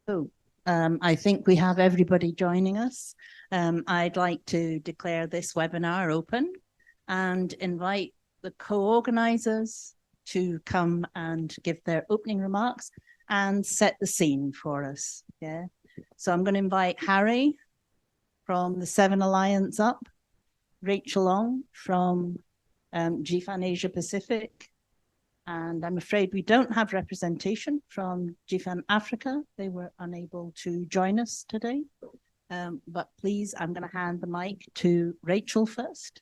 So I think we have everybody joining us. I'd like to declare this webinar open and invite the co-organizers to come and give their opening remarks and set the scene for us. Yeah. So I'm going to invite Harry from the Seven Alliance up, Rachel Long from GFAN Asia Pacific, and I'm afraid we don't have representation from GFAN Africa. They were unable to join us today. But please, I'm going to hand the mic to Rachel first.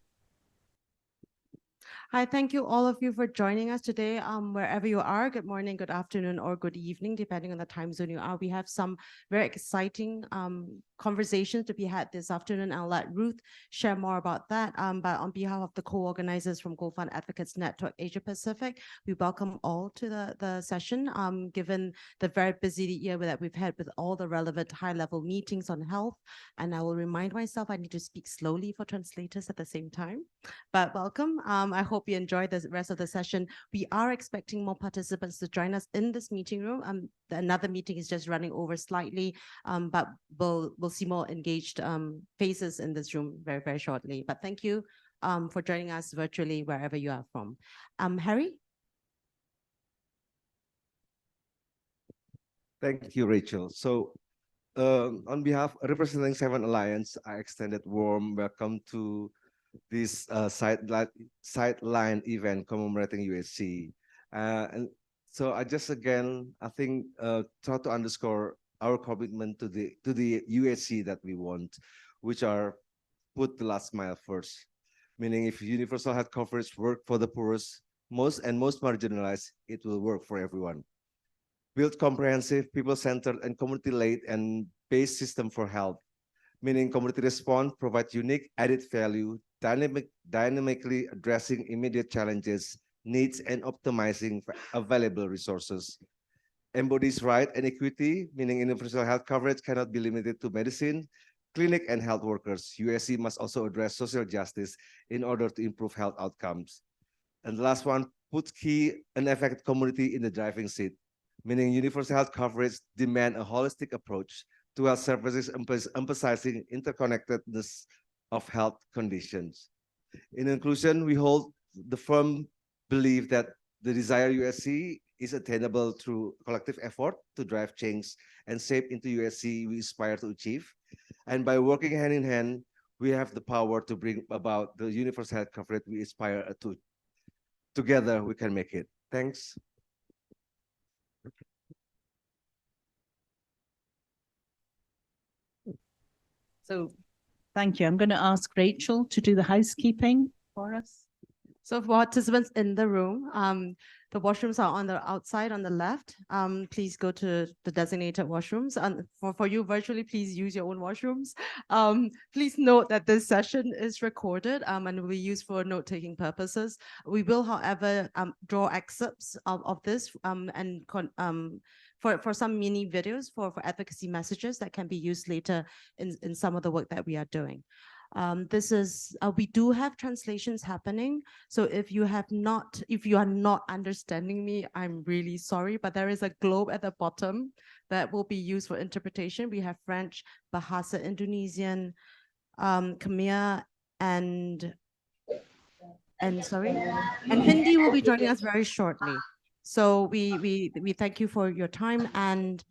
Hi, thank you all of you for joining us today, wherever you are. Good morning, good afternoon, or good evening, depending on the time zone you are. We have some very exciting conversations to be had this afternoon. I'll let Ruth share more about that. But on behalf of the co-organizers from GFAN Advocates Network Asia Pacific, we welcome all to the session, given the very busy year that we've had with all the relevant high-level meetings on health. And I will remind myself I need to speak slowly for translators at the same time. But welcome. I hope you enjoy the rest of the session. We are expecting more participants to join us in this meeting room. Another meeting is just running over slightly, but we'll see more engaged faces in this room very, very shortly. But thank you for joining us virtually wherever you are from. Harry? Thank you, Rachel. So on behalf of representing Seven Alliance, I extended warm welcome to this sideline event commemorating USC. And so I just again, I think, try to underscore our commitment to the USC that we want, which are put the last mile first. Meaning if universal health coverage work for the poorest, most marginalized, it will work for everyone. Build comprehensive, people-centered, and community-led and based system for health, meaning community response provide unique added value, dynamically addressing immediate challenges, needs, and optimizing available resources. Embodies right and equity, meaning universal health coverage cannot be limited to medicine, clinic, and health workers. USC must also address social justice in order to improve health outcomes. And the last one, put key and effective community in the driving seat, meaning universal health coverage demand a holistic approach to health services, emphasizing interconnectedness of health conditions. In conclusion, we hold the firm belief that the desired USC is attainable through collective effort to drive change and shape into USC we aspire to achieve. And by working hand in hand, we have the power to bring about the universal health coverage we aspire to. Together, we can make it. Thanks. So thank you. I'm going to ask Rachel to do the housekeeping for us. So for participants in the room, the washrooms are on the outside on the left. Please go to the designated washrooms. And for you virtually, please use your own washrooms. Please note that this session is recorded and will be used for note-taking purposes. We will, however, draw excerpts of this and for some mini videos for advocacy messages that can be used later in some of the work that we are doing. We do have translations happening. So if you are not understanding me, I'm really sorry, but there is a globe at the bottom that will be used for interpretation. We have French, Bahasa Indonesian, Khmer, and Hindi will be joining us very shortly. So we thank you for your time, and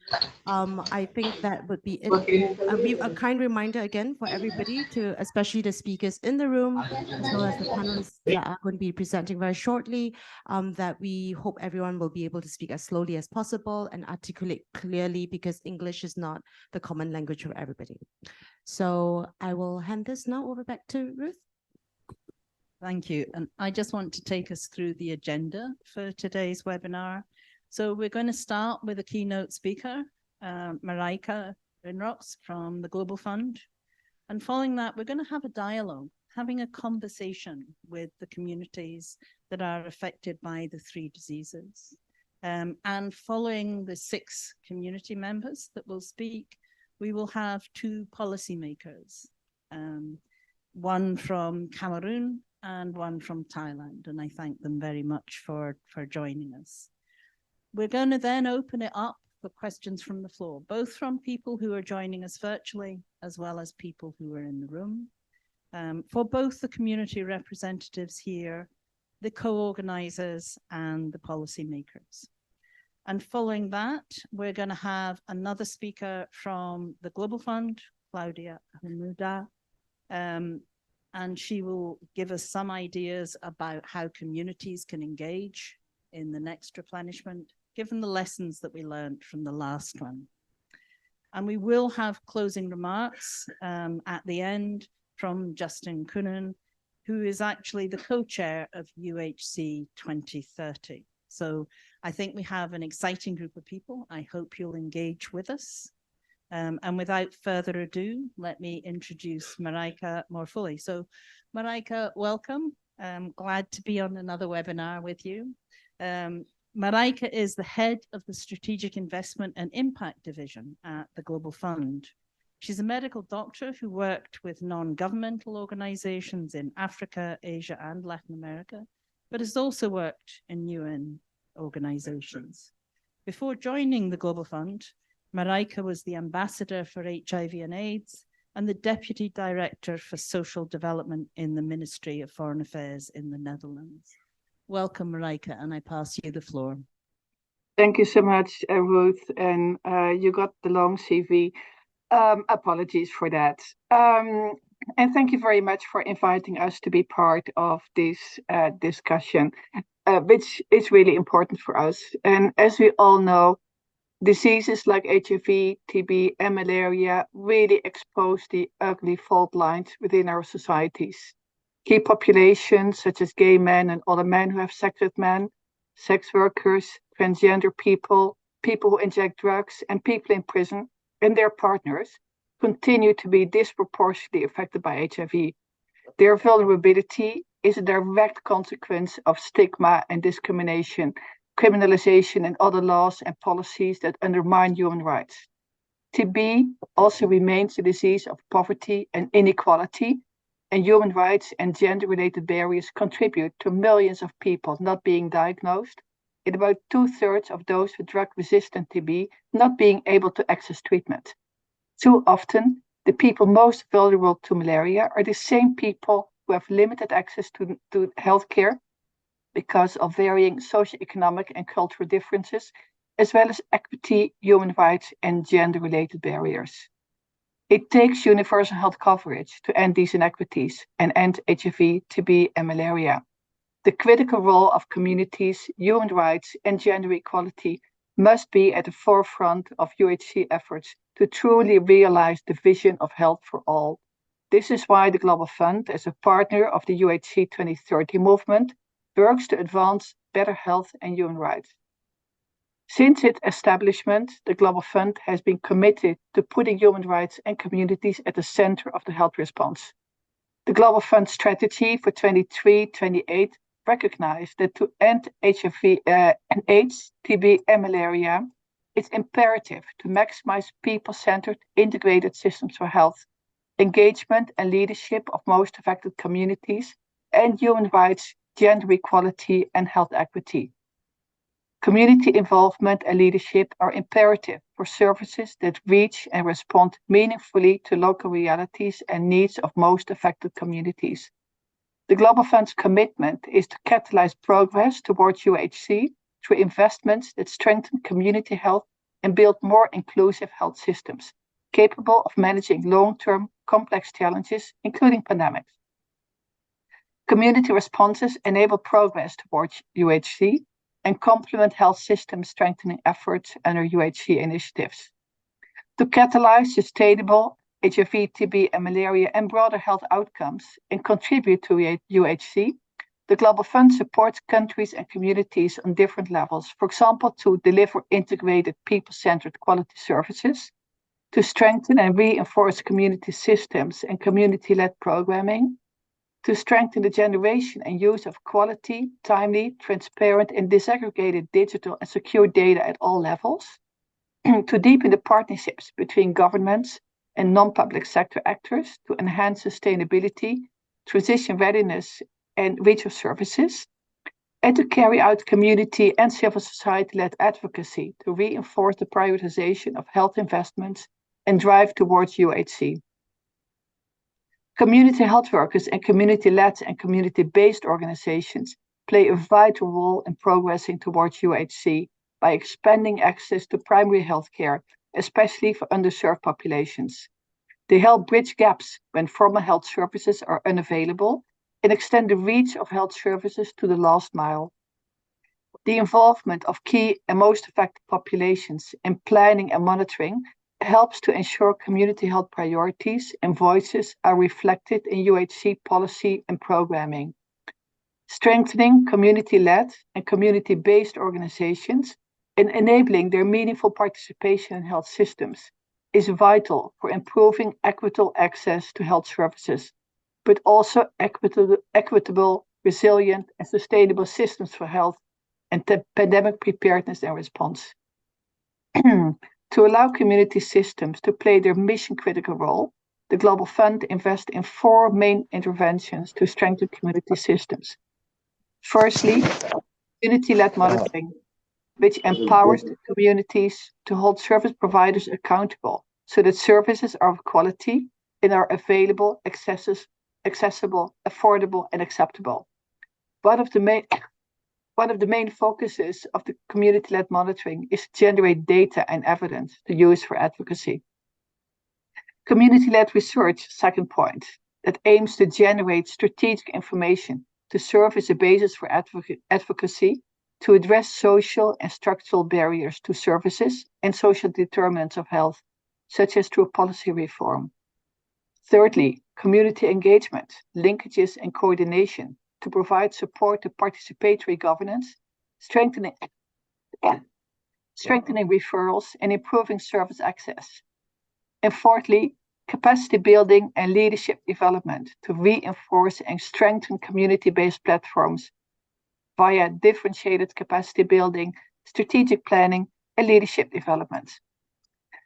I think that would be it. A kind reminder again for everybody, especially the speakers in the room, as well as the panelists that are going to be presenting very shortly, that we hope everyone will be able to speak as slowly as possible and articulate clearly, because English is not the common language for everybody. So I will hand this now over back to Ruth. Thank you. And I just want to take us through the agenda for today's webinar. So we're going to start with a keynote speaker, Marijke Wijnroks from the Global Fund. And following that, we're going to have a dialogue, having a conversation with the communities that are affected by the 3 diseases. And following the 6 community members that will speak, we will have 2 policymakers, one from Cameroon and one from Thailand, and I thank them very much for joining us. We're going to then open it up for questions from the floor, both from people who are joining us virtually, as well as people who are in the room. For both the community representatives here, the co-organizers and the policymakers. And following that, we're going to have another speaker from the Global Fund, Claudia Hamuda, and she will give us some ideas about how communities can engage in the next replenishment, given the lessons that we learned from the last one. And we will have closing remarks at the end from Justin Kunin, who is actually the co-chair of UHC 2030. So I think we have an exciting group of people. I hope you'll engage with us. And without further ado, let me introduce Marijke more fully. So Marijke, welcome. Glad to be on another webinar with you. Marijke is the head of the Strategic Investment and Impact Division at the Global Fund. She's a medical doctor who worked with non-governmental organizations in Africa, Asia, and Latin America, but has also worked in UN organizations. Before joining the Global Fund, Marijke was the ambassador for HIV and AIDS and the deputy director for social development in the Ministry of Foreign Affairs in the Netherlands. Welcome, Marijke, and I pass you the floor. Thank you so much, Ruth, and you got the long CV. Apologies for that. And thank you very much for inviting us to be part of this discussion, which is really important for us. And as we all know, diseases like HIV, TB, and malaria really expose the ugly fault lines within our societies. Key populations such as gay men and other men who have sex with men, sex workers, transgender people, people who inject drugs, and people in prison and their partners continue to be disproportionately affected by HIV. Their vulnerability is a direct consequence of stigma and discrimination, criminalization, and other laws and policies that undermine human rights. TB also remains a disease of poverty and inequality, and human rights and gender-related barriers contribute to millions of people not being diagnosed, and about 2/3 of those with drug-resistant TB not being able to access treatment. Too often, the people most vulnerable to malaria are the same people who have limited access to healthcare because of varying socioeconomic and cultural differences, as well as equity, human rights, and gender-related barriers. It takes universal health coverage to end these inequities and end HIV, TB, and malaria. The critical role of communities, human rights, and gender equality must be at the forefront of UHC efforts to truly realize the vision of health for all. This is why the Global Fund, as a partner of the UHC 2030 movement, works to advance better health and human rights. Since its establishment, the Global Fund has been committed to putting human rights and communities at the center of the health response. The Global Fund strategy for 23-28 recognized that to end HIV and AIDS, TB, and malaria, it's imperative to maximize people-centered integrated systems for health, engagement and leadership of most affected communities, and human rights, gender equality, and health equity. Community involvement and leadership are imperative for services that reach and respond meaningfully to local realities and needs of most affected communities. The Global Fund's commitment is to catalyze progress towards UHC through investments that strengthen community health and build more inclusive health systems, capable of managing long-term complex challenges, including pandemics. Community responses enable progress towards UHC and complement health system strengthening efforts under UHC initiatives. To catalyze sustainable HIV, TB, and malaria and broader health outcomes and contribute to UHC, the Global Fund supports countries and communities on different levels, for example, to deliver integrated people-centered quality services, to strengthen and reinforce community systems and community-led programming, to strengthen the generation and use of quality, timely, transparent, and disaggregated digital and secure data at all levels, to deepen the partnerships between governments and non-public sector actors to enhance sustainability, transition readiness, and regional services, and to carry out community and civil society-led advocacy to reinforce the prioritization of health investments and drive towards UHC. Community health workers and community-led and community-based organizations play a vital role in progressing towards UHC by expanding access to primary health care, especially for underserved populations. They help bridge gaps when formal health services are unavailable and extend the reach of health services to the last mile. The involvement of key and most affected populations in planning and monitoring helps to ensure community health priorities and voices are reflected in UHC policy and programming. Strengthening community-led and community-based organizations and enabling their meaningful participation in health systems is vital for improving equitable access to health services, but also equitable, resilient, and sustainable systems for health and pandemic preparedness and response. To allow community systems to play their mission-critical role, the Global Fund invests in 4 main interventions to strengthen community systems. Firstly, community-led monitoring, which empowers the communities to hold service providers accountable so that services are of quality and are available, accessible, affordable, and acceptable. One of the main focuses of the community-led monitoring is to generate data and evidence to use for advocacy. Community-led research, second point, that aims to generate strategic information to serve as a basis for advocacy to address social and structural barriers to services and social determinants of health, such as through policy reform. Thirdly, community engagement, linkages, and coordination to provide support to participatory governance, strengthening referrals, and improving service access. And fourthly, capacity building and leadership development to reinforce and strengthen community-based platforms via differentiated capacity building, strategic planning, and leadership development.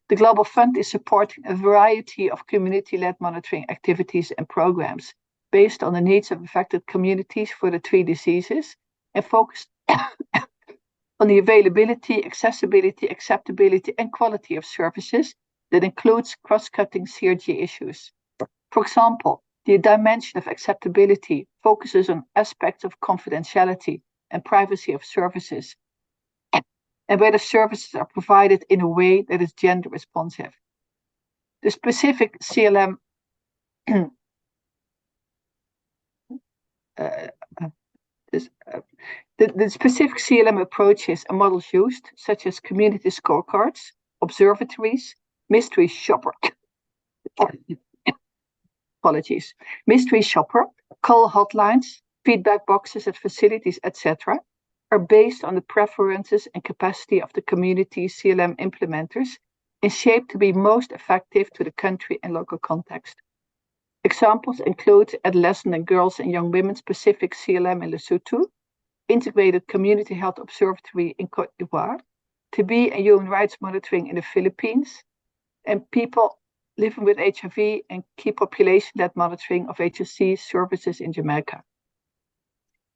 The Global Fund is supporting a variety of community-led monitoring activities and programs based on the needs of affected communities for the 3 diseases and focused on the availability, accessibility, acceptability, and quality of services that includes cross-cutting CRG issues. For example, the dimension of acceptability focuses on aspects of confidentiality and privacy of services, and whether services are provided in a way that is gender responsive. The specific CLM the specific CLM approaches and models used, such as community scorecards, observatories, mystery shopper, mystery shopper, call hotlines, feedback boxes at facilities, etc., are based on the preferences and capacity of the community CLM implementers and shaped to be most effective to the country and local context. Examples include adolescent and girls and young women specific CLM in Lesotho, integrated community health observatory in Côte d'Ivoire, TB and human rights monitoring in the Philippines, and people living with HIV and key population-led monitoring of HSC services in Jamaica.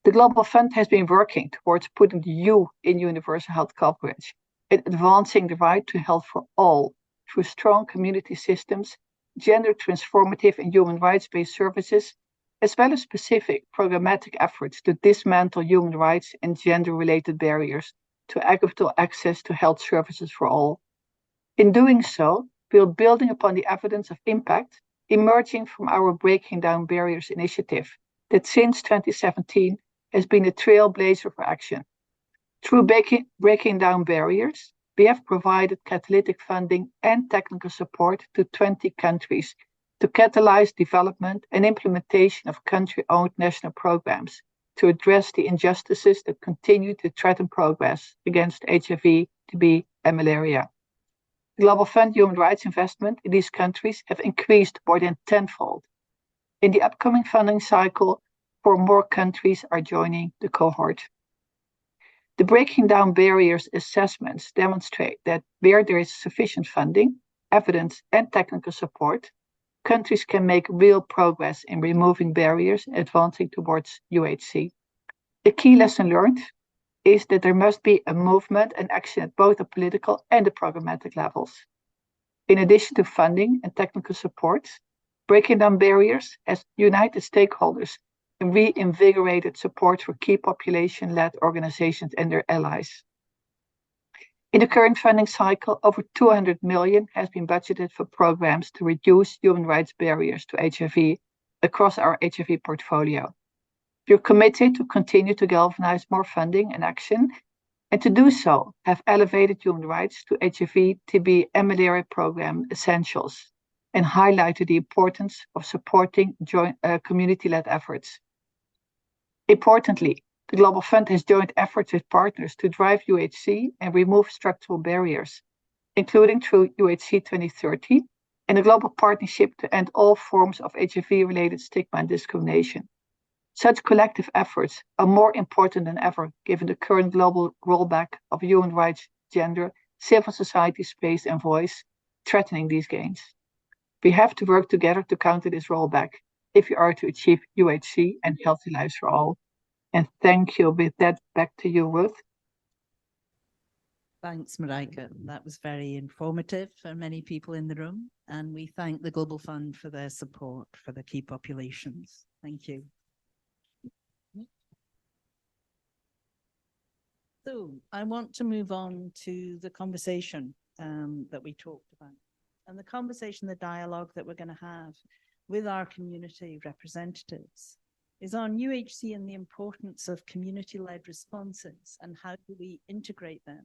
The Global Fund has been working towards putting the U in universal health coverage and advancing the right to health for all through strong community systems, gender transformative and human rights-based services, as well as specific programmatic efforts to dismantle human rights and gender-related barriers to equitable access to health services for all. In doing so, we are building upon the evidence of impact emerging from our Breaking Down Barriers initiative that since 2017 has been a trailblazer for action. Through breaking down barriers, we have provided catalytic funding and technical support to 20 countries to catalyze development and implementation of country-owned national programs to address the injustices that continue to threaten progress against HIV, TB, and malaria. The Global Fund human rights investment in these countries have increased more than tenfold. In the upcoming funding cycle, 4 more countries are joining the cohort. The Breaking Down Barriers assessments demonstrate that where there is sufficient funding, evidence, and technical support, countries can make real progress in removing barriers and advancing towards UHC. The key lesson learned is that there must be a movement and action at both the political and the programmatic levels. In addition to funding and technical support, breaking down barriers has united stakeholders and reinvigorated support for key population-led organizations and their allies. In the current funding cycle, over 200 million has been budgeted for programs to reduce human rights barriers to HIV across our HIV portfolio. We're committed to continue to galvanize more funding and action, and to do so, have elevated human rights to HIV, TB, and malaria program essentials, and highlighted the importance of supporting joint community-led efforts. Importantly, the Global Fund has joined efforts with partners to drive UHC and remove structural barriers, including through UHC 2030 and a global partnership to end all forms of HIV-related stigma and discrimination. Such collective efforts are more important than ever, given the current global rollback of human rights, gender, civil society space and voice, threatening these gains. We have to work together to counter this rollback if we are to achieve UHC and healthy lives for all. And thank you. With that, back to you, Ruth. Thanks, Marijke. That was very informative for many people in the room. And we thank the Global Fund for their support for the key populations. Thank you. So I want to move on to the conversation that we talked about. And the conversation, the dialogue that we're going to have with our community representatives is on UHC and the importance of community-led responses and how do we integrate them,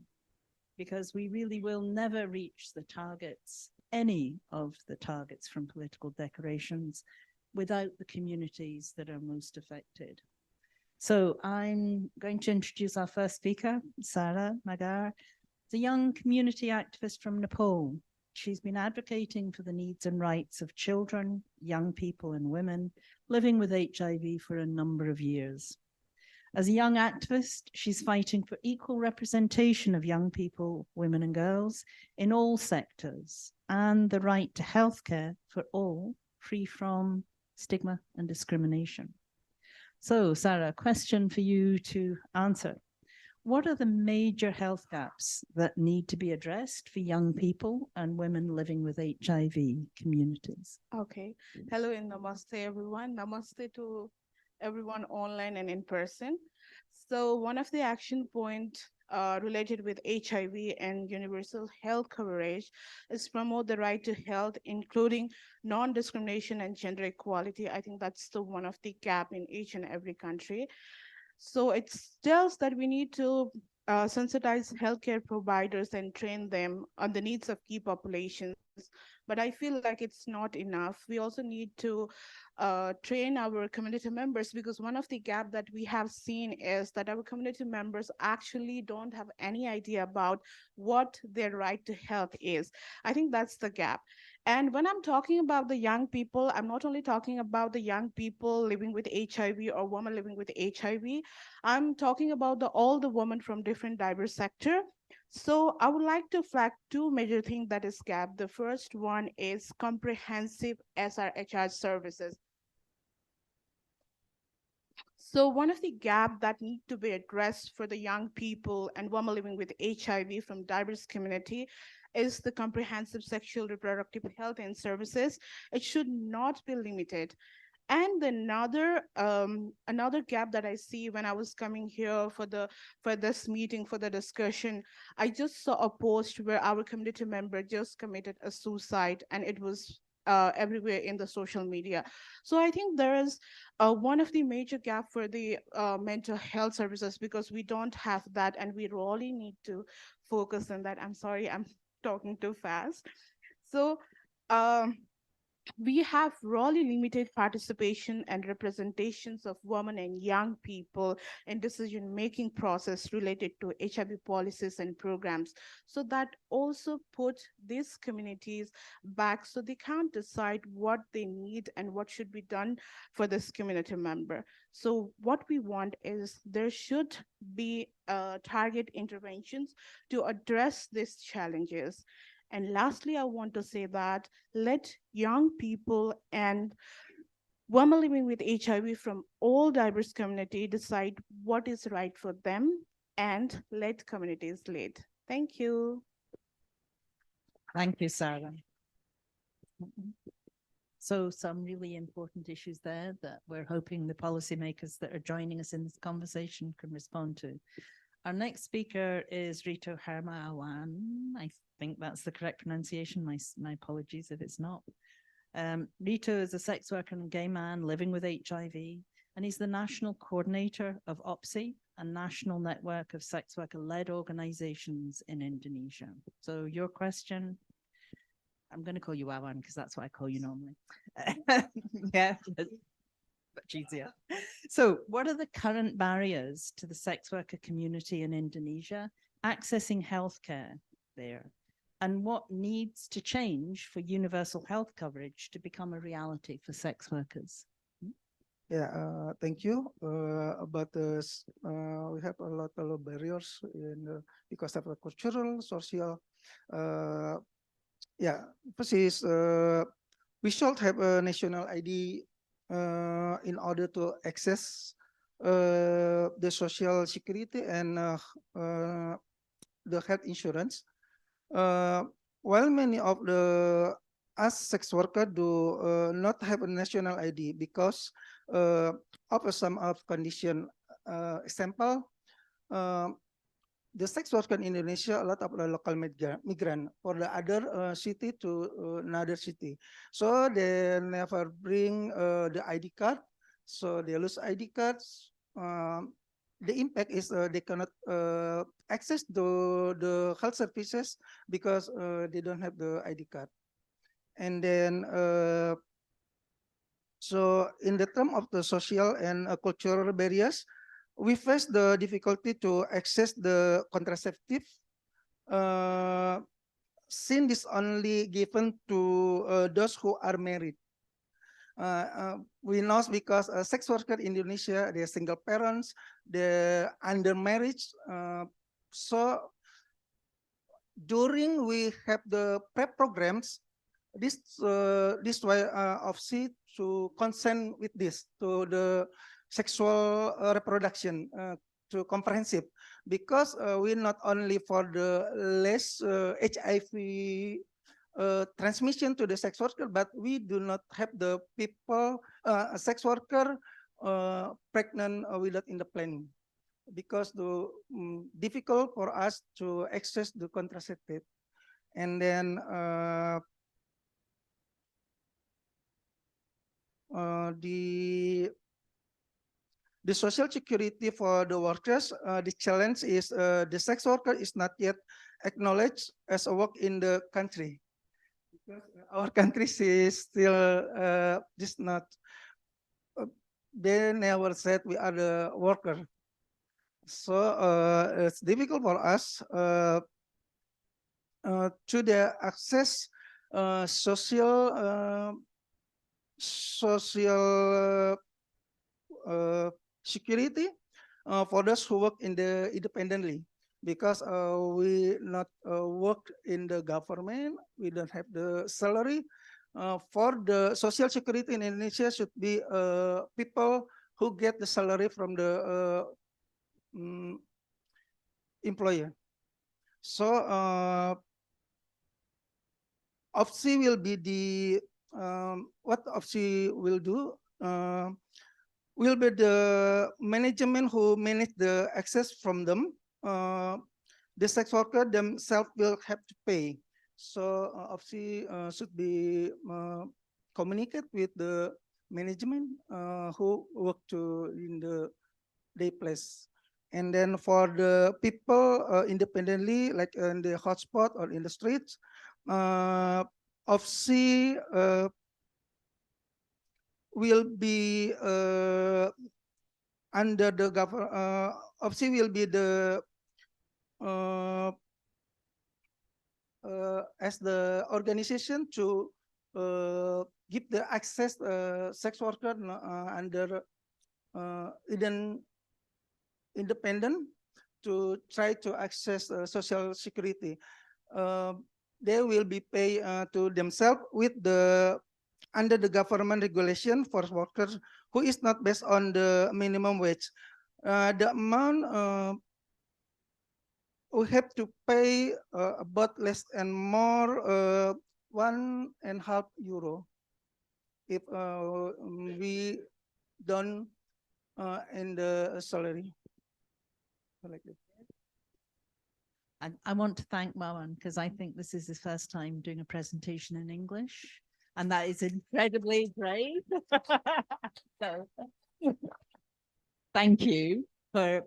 because we really will never reach the targets, any of the targets from political declarations, without the communities that are most affected. So I'm going to introduce our first speaker, Sarah Magar, the young community activist from Nepal. She's been advocating for the needs and rights of children, young people, and women living with HIV for a number of years. As a young activist, she's fighting for equal representation of young people, women, and girls in all sectors, and the right to healthcare for all, free from stigma and discrimination. So, Sarah, a question for you to answer. What are the major health gaps that need to be addressed for young people and women living with HIV communities? Okay. Hello and namaste, everyone. Namaste to everyone online and in person. So one of the action points related with HIV and universal health coverage is promote the right to health, including non-discrimination and gender equality. I think that's the one of the gap in each and every country. So it tells that we need to sensitize healthcare providers and train them on the needs of key populations. But I feel like it's not enough. We also need to train our community members, because one of the gap that we have seen is that our community members actually don't have any idea about what their right to health is. I think that's the gap. And when I'm talking about the young people, I'm not only talking about the young people living with HIV or women living with HIV. I'm talking about all the women from different diverse sector. So I would like to flag two major things that is gap. The first one is comprehensive SRHR services. So one of the gap that need to be addressed for the young people and women living with HIV from diverse community is the comprehensive sexual reproductive health and services. It should not be limited. And another gap that I see when I was coming here for this meeting, for the discussion, I just saw a post where our community member just committed a suicide, and it was everywhere in the social media. So I think there is one of the major gap for the mental health services, because we don't have that, and we really need to focus on that. I'm sorry, I'm talking too fast. So we have really limited participation and representations of women and young people in decision-making process related to HIV policies and programs. So that also put these communities back, so they can't decide what they need and what should be done for this community member. So what we want is there should be target interventions to address these challenges. And lastly, I want to say that let young people and women living with HIV from all diverse community decide what is right for them and let communities lead. Thank you. Thank you, Sarah. So some really important issues there that we're hoping the policymakers that are joining us in this conversation can respond to. Our next speaker is Rito Hermawan. I think that's the correct pronunciation. My apologies if it's not. Rito is a sex worker and gay man living with HIV, and he's the national coordinator of OPSI, a national network of sex worker-led organizations in Indonesia. So your question, I'm going to call you Awan because that's what I call you normally. Yeah, much easier. So what are the current barriers to the sex worker community in Indonesia accessing healthcare there? And what needs to change for universal health coverage to become a reality for sex workers? Yeah, thank you. About this, we have a lot of barriers because of the cultural, social. Yeah, first is we should have a national ID in order to access the social security and the health insurance. While many of the us sex worker do not have a national ID because of some of condition. Example, the sex worker in Indonesia, a lot of the local migrant for the other city to another city. So they never bring the ID card. So they lose ID cards. The impact is they cannot access the health services because they don't have the ID card. And then, so in the term of the social and cultural barriers, we face the difficulty to access the contraceptive, since it's only given to those who are married. We know because sex worker in Indonesia, they're single parents, they're under marriage. So during we have the PrEP programs, this way of see to consent with this to the sexual reproduction to comprehensive, because we not only for the less HIV transmission to the sex worker, but we do not have the people sex worker pregnant without in the planning, because the difficult for us to access the contraceptive. And then the social security for the workers, the challenge is the sex worker is not yet acknowledged as a work in the country, because our country is still just not. They never said we are the worker, so it's difficult for us to the access social security for those who work in the independently, because we not work in the government, we don't have the salary. For the social security in Indonesia should be people who get the salary from the employer. So OPSI will be the what OPSI will do will be the management who manage the access from them. The sex worker themselves will have to pay. So OPSI should be communicate with the management who work in the day place. And then for the people independently, like in the hotspot or in the streets, OPSI will be under the government. OPSI will be the as the organization to give the access sex worker under independent to try to access social security. They will be paid to themselves with the under the government regulation for workers who is not based on the minimum wage. The amount we have to pay about less and more €1.5 if we don't in the salary. Like that. And I want to thank Mawan because I think this is his first time doing a presentation in English, and that is incredibly brave. So, thank you for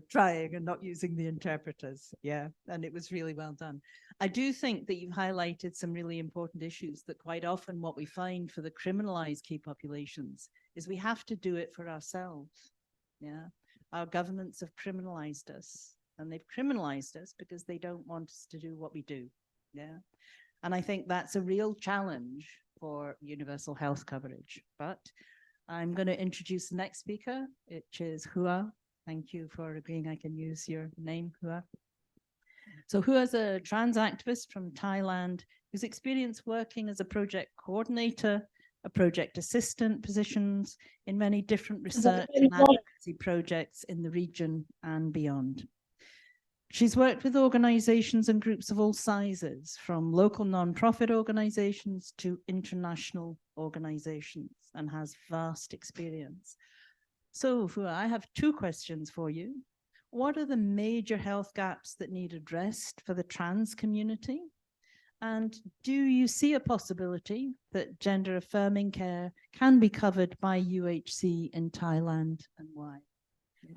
trying and not using the interpreters. Yeah, and it was really well done. I do think that you've highlighted some really important issues that quite often what we find for the criminalized key populations is we have to do it for ourselves. Yeah, our governments have criminalized us, and they've criminalized us because they don't want us to do what we do. Yeah, and I think that's a real challenge for universal health coverage. But I'm going to introduce the next speaker, which is Hua. Thank you for agreeing I can use your name, Hua. So Hua is a trans activist from Thailand whose experience working as a project coordinator, a project assistant positions in many different research and advocacy projects in the region and beyond. She's worked with organizations and groups of all sizes, from local non-profit organizations to international organizations, and has vast experience. So, Hua, I have two questions for you. What are the major health gaps that need addressed for the trans community? And do you see a possibility that gender affirming care can be covered by UHC in Thailand, and why?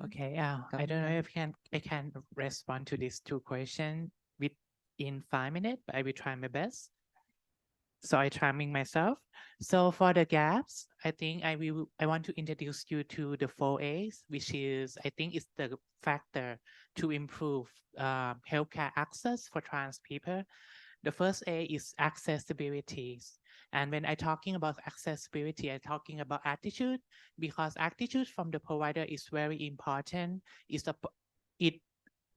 Okay, I don't know if I can respond to these two questions within 5 minutes, but I will try my best. So I timing myself. So for the gaps, I think I want to introduce you to the 4A's, which is, I think is the factor to improve healthcare access for trans people. The first A is accessibility. And when I'm talking about accessibility, I'm talking about attitude, because attitude from the provider is very important. It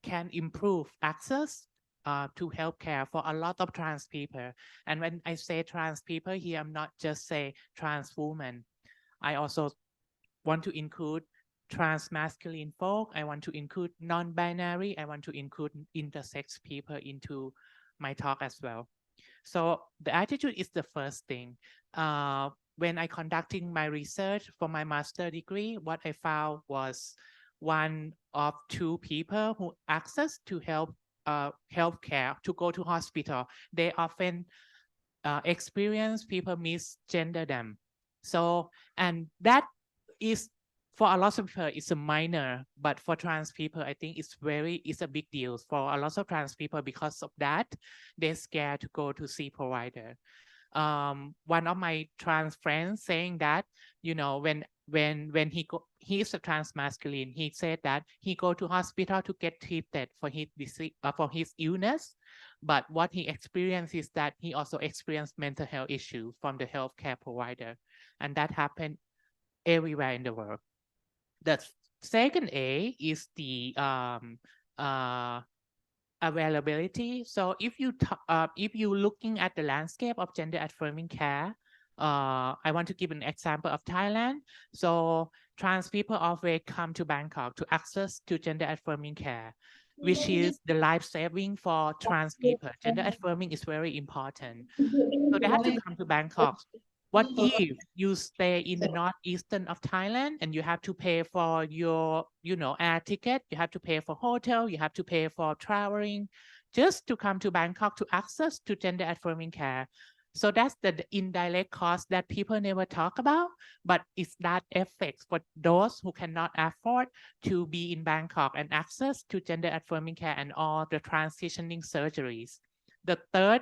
can improve access to healthcare for a lot of trans people. And when I say trans people here, I'm not just say trans women. I also want to include trans masculine folk. I want to include non-binary. I want to include intersex people into my talk as well. So the attitude is the first thing. When I conducting my research for my master degree, what I found was one of two people who access to healthcare, to go to hospital, they often experience people misgender them. So, and that is, for a lot of people, it's a minor, but for trans people, I think it's a big deal for a lot of trans people. Because of that, they're scared to go to see provider. One of my trans friends saying that, you know, when he's a trans masculine, he said that he go to hospital to get treated for his disease, for his illness, but what he experienced is that he also experienced mental health issues from the healthcare provider, and that happened everywhere in the world. The second A is the availability. So if you looking at the landscape of gender affirming care, I want to give an example of Thailand. So trans people always come to Bangkok to access to gender affirming care, which is the life saving for trans people. Gender affirming is very important. So they have to come to Bangkok. What if you stay in the northeastern of Thailand and you have to pay for your, air ticket, you have to pay for hotel, you have to pay for traveling just to come to Bangkok to access to gender affirming care. So that's the indirect cost that people never talk about, but it's that effect for those who cannot afford to be in Bangkok and access to gender affirming care and all the transitioning surgeries. The third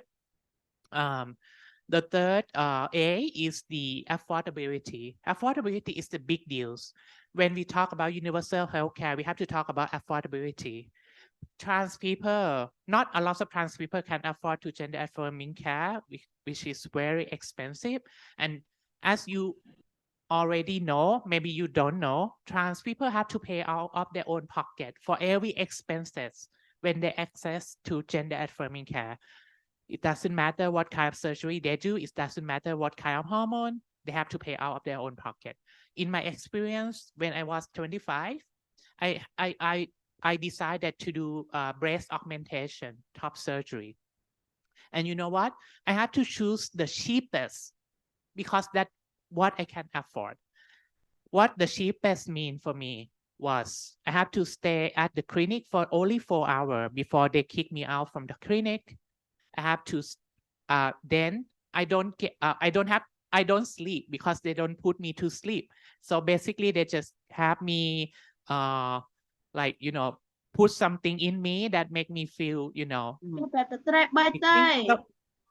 A is the affordability. Affordability is the big deals. When we talk about universal healthcare, we have to talk about affordability. Trans people, not a lot of trans people can afford to gender affirming care, which is very expensive. And as you already know, maybe you don't know, trans people have to pay out of their own pocket for every expenses when they access to gender affirming care. It doesn't matter what kind of surgery they do. It doesn't matter what kind of hormone. They have to pay out of their own pocket. In my experience, when I was 25, I decided to do breast augmentation, top surgery. And you know what? I had to choose the cheapest because that's what I can afford. What the cheapest mean for me was I have to stay at the clinic for only 4 hours before they kick me out from the clinic. I have to, then I don't sleep because they don't put me to sleep. So basically they just have me, like, put something in me that make me feel,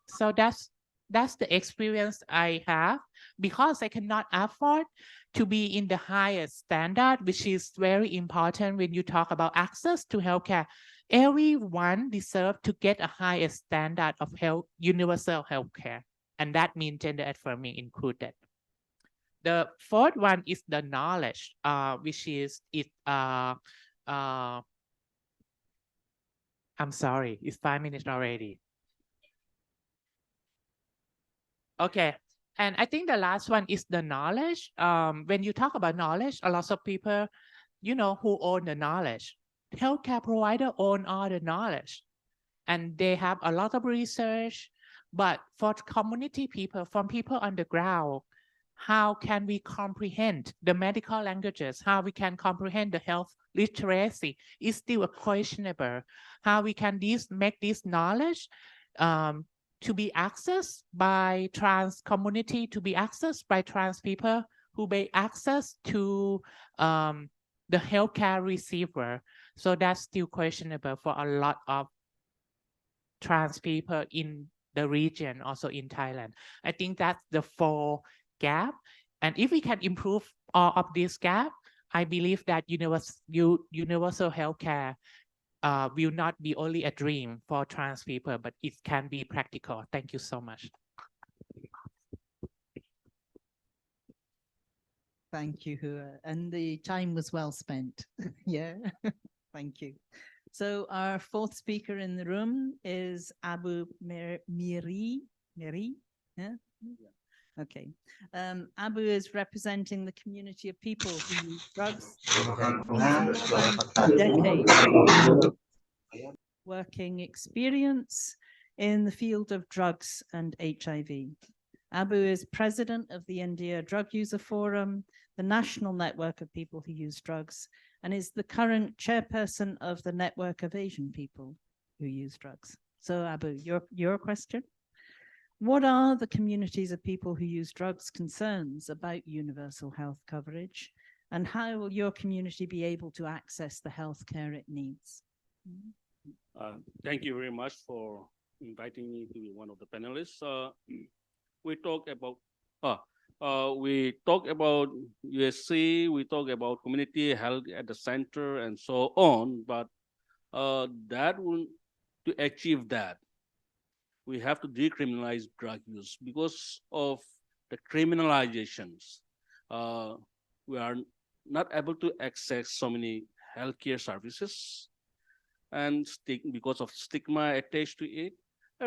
so that's the experience I have because I cannot afford to be in the highest standard, which is very important when you talk about access to healthcare. Everyone deserves to get a highest standard of health, universal healthcare, and that means gender affirming included. The fourth one is the knowledge, which is I'm sorry, it's 5 minutes already. Okay. And I think the last one is the knowledge. When you talk about knowledge, a lot of people, who own the knowledge. Healthcare provider own all the knowledge. And they have a lot of research. But for community people, from people on the ground, how can we comprehend the medical languages? How we can comprehend the health literacy is still questionable. How we can make this knowledge to be accessed by trans community, to be accessed by trans people, who be access to the healthcare receiver. So that's still questionable for a lot of trans people in the region, also in Thailand. I think that's the 4 gap. And if we can improve all of this gap, I believe that universal healthcare will not be only a dream for trans people, but it can be practical. Thank you so much. Thank you, Hua. And the time was well spent. Yeah, thank you. So our 4th speaker in the room is Abu Miri. Yeah? Okay. Abu is representing the community of people who use drugs. Decades working experience in the field of drugs and HIV. Abu is president of the India Drug User Forum, the national network of people who use drugs, and is the current chairperson of the network of Asian people who use drugs. So Abu, your question? What are the communities of people who use drugs concerns about universal health coverage, and how will your community be able to access the health care it needs? Thank you very much for inviting me to be one of the panelists. We talk about USC, we talk about community health at the center and so on, but to achieve that, we have to decriminalize drug use. Because of the criminalizations, we are not able to access so many healthcare services, and because of stigma attached to it.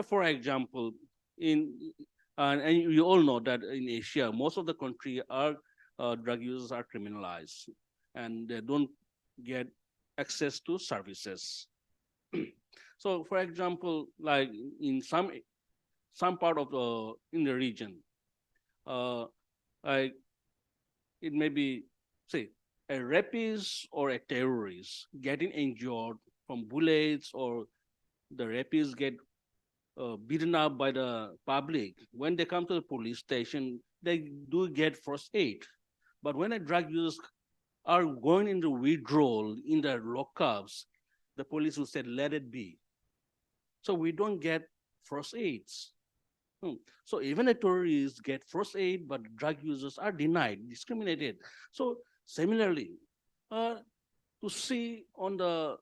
For example, and you all know that in Asia, most of the country drug users are criminalized, and they don't get access to services. So, for example, like in some part of in the region, like it may be, say, a rapist or a terrorist getting injured from bullets, or the rapists get beaten up by the public. When they come to the police station, they do get first aid. But when the drug users are going into withdrawal in the lockups, the police will say, let it be. So we don't get first aids. So even the tourists get first aid, but drug users are denied, discriminated. So similarly, to see on the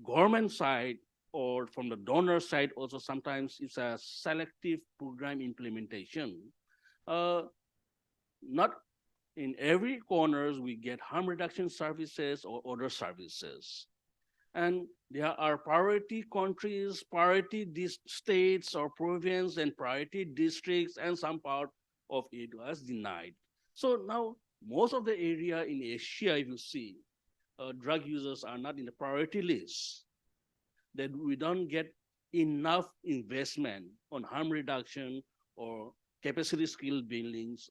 government side or from the donor side, also sometimes it's a selective program implementation. Not in every corners we get harm reduction services or other services. And there are priority countries, priority states or province, and priority districts, and some part of it was denied. So now most of the area in Asia, if you see, drug users are not in the priority list. That we don't get enough investment on harm reduction or capacity skill buildings.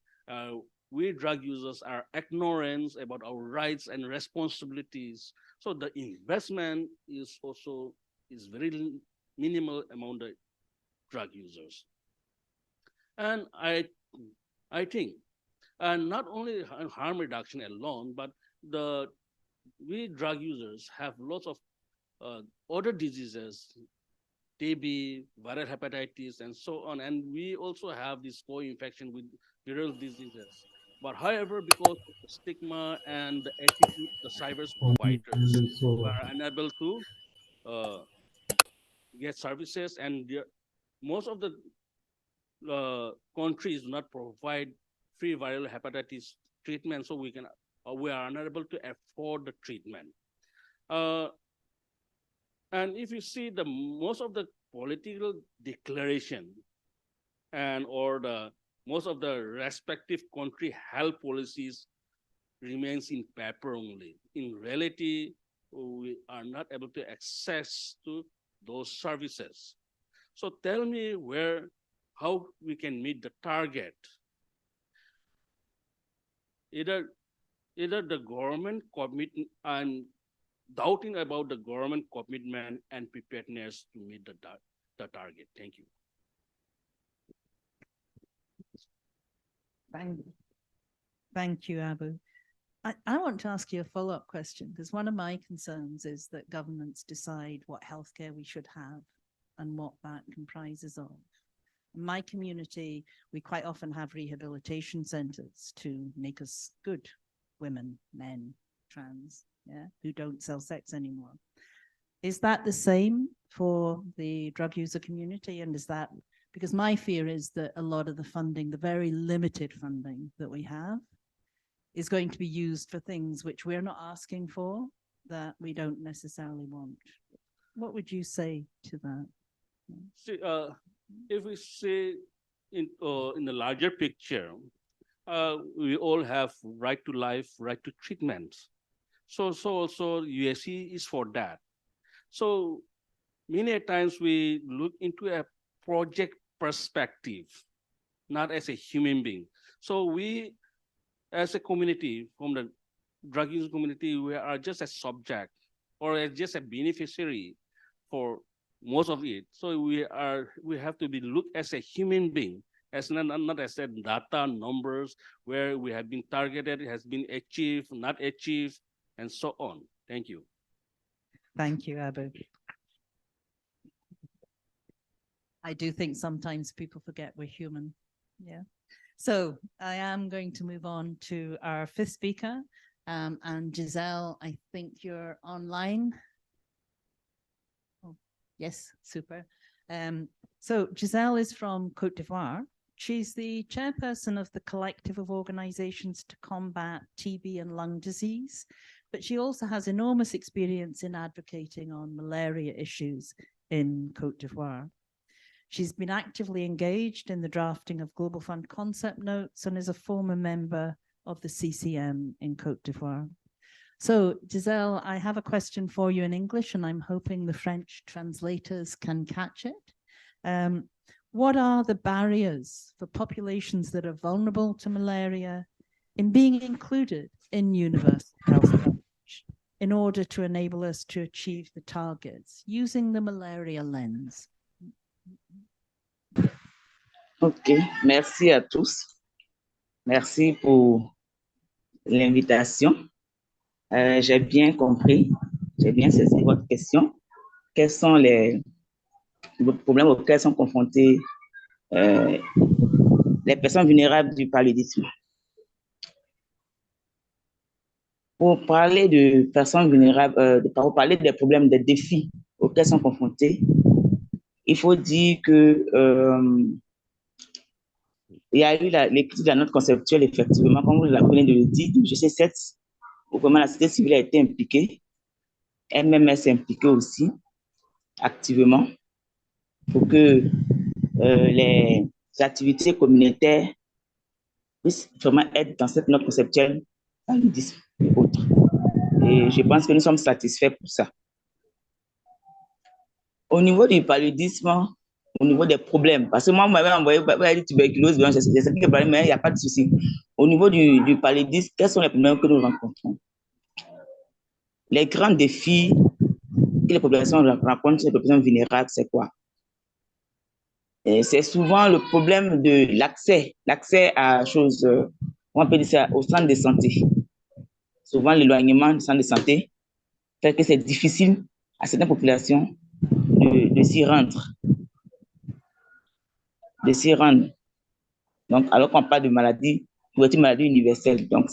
We drug users are ignorant about our rights and responsibilities. So the investment is also very minimal among the drug users. And I think, and not only harm reduction alone, but we drug users have lots of other diseases, TB, viral hepatitis, and so on. And we also have this co-infection with viral diseases. But however, because of the stigma and the attitude of the service providers, we are unable to uh, get services, and most of the countries do not provide free viral hepatitis treatment, so we are unable to afford the treatment. And if you see most of the political declaration or most of the respective country health policies remains in paper only. In reality, we are not able to access to those services. So tell me how we can meet the target. Either the government commitment and doubting about the government commitment and preparedness to meet the target. Thank you. Thank you, Abu. I want to ask you a follow-up question, because one of my concerns is that governments decide what healthcare we should have and what that comprises of. In my community, we quite often have rehabilitation centers to make us good women, men, trans, who don't sell sex anymore. Is that the same for the drug user community? And is that, because my fear is that a lot of the funding, the very limited funding that we have, is going to be used for things which we're not asking for, that we don't necessarily want. What would you say to that? See, if we say in the larger picture, we all have right to life, right to treatment. So also USC is for that. So many times we look into a project perspective, not as a human being. So we, as a community, from the drug use community, we are just a subject or just a beneficiary for most of it. So we have to be looked as a human being, as not as a data numbers where we have been targeted, it has been achieved, not achieved, and so on. Thank you. Thank you, Abu. I do think sometimes people forget we're human. Yeah. So I am going to move on to our fifth speaker. And Giselle, I think you're online. Oh, yes, super. So Giselle is from Côte d'Ivoire. She's the chairperson of the collective of organizations to combat TB and lung disease, but she also has enormous experience in advocating on malaria issues in Côte d'Ivoire. She's been actively engaged in the drafting of Global Fund concept notes and is a former member of the CCM in Côte d'Ivoire. So Giselle, I have a question for you in English, and I'm hoping the French translators can catch it. What are the barriers for populations that are vulnerable to malaria in being included in universal health coverage in order to enable us to achieve the targets using the malaria lens? Ok, merci à tous. Merci pour l'invitation. J'ai bien compris, j'ai bien saisi votre question. Quels sont les problèmes auxquels sont confrontés les personnes vulnérables du paludisme? Pour parler de personnes vulnérables, pour parler des problèmes, des défis auxquels sont confrontés, il faut dire que il y a eu l'écriture de la note conceptuelle, effectivement, comme vous venez de le dire, du GC7, où vraiment la société civile a été impliquée. MMS est impliqué aussi activement pour que les activités communautaires puissent vraiment être dans cette note conceptuelle, paludisme et autres. Et je pense que nous sommes satisfaits pour ça. Au niveau du paludisme, au niveau des problèmes, parce que moi, vous m'avez envoyé la tuberculose, j'ai senti que mais il n'y a pas de souci. Au niveau du paludisme, quels sont les problèmes que nous rencontrons? Les grands défis que les populations rencontrent, les populations vulnérables, c'est quoi? C'est souvent le problème de l'accès à choses, on peut dire ça, au centre de santé. Souvent, l'éloignement du centre de santé fait que c'est difficile à certaines populations de s'y rendre. Donc, alors qu'on parle de maladie, couverture maladie universelle. Donc,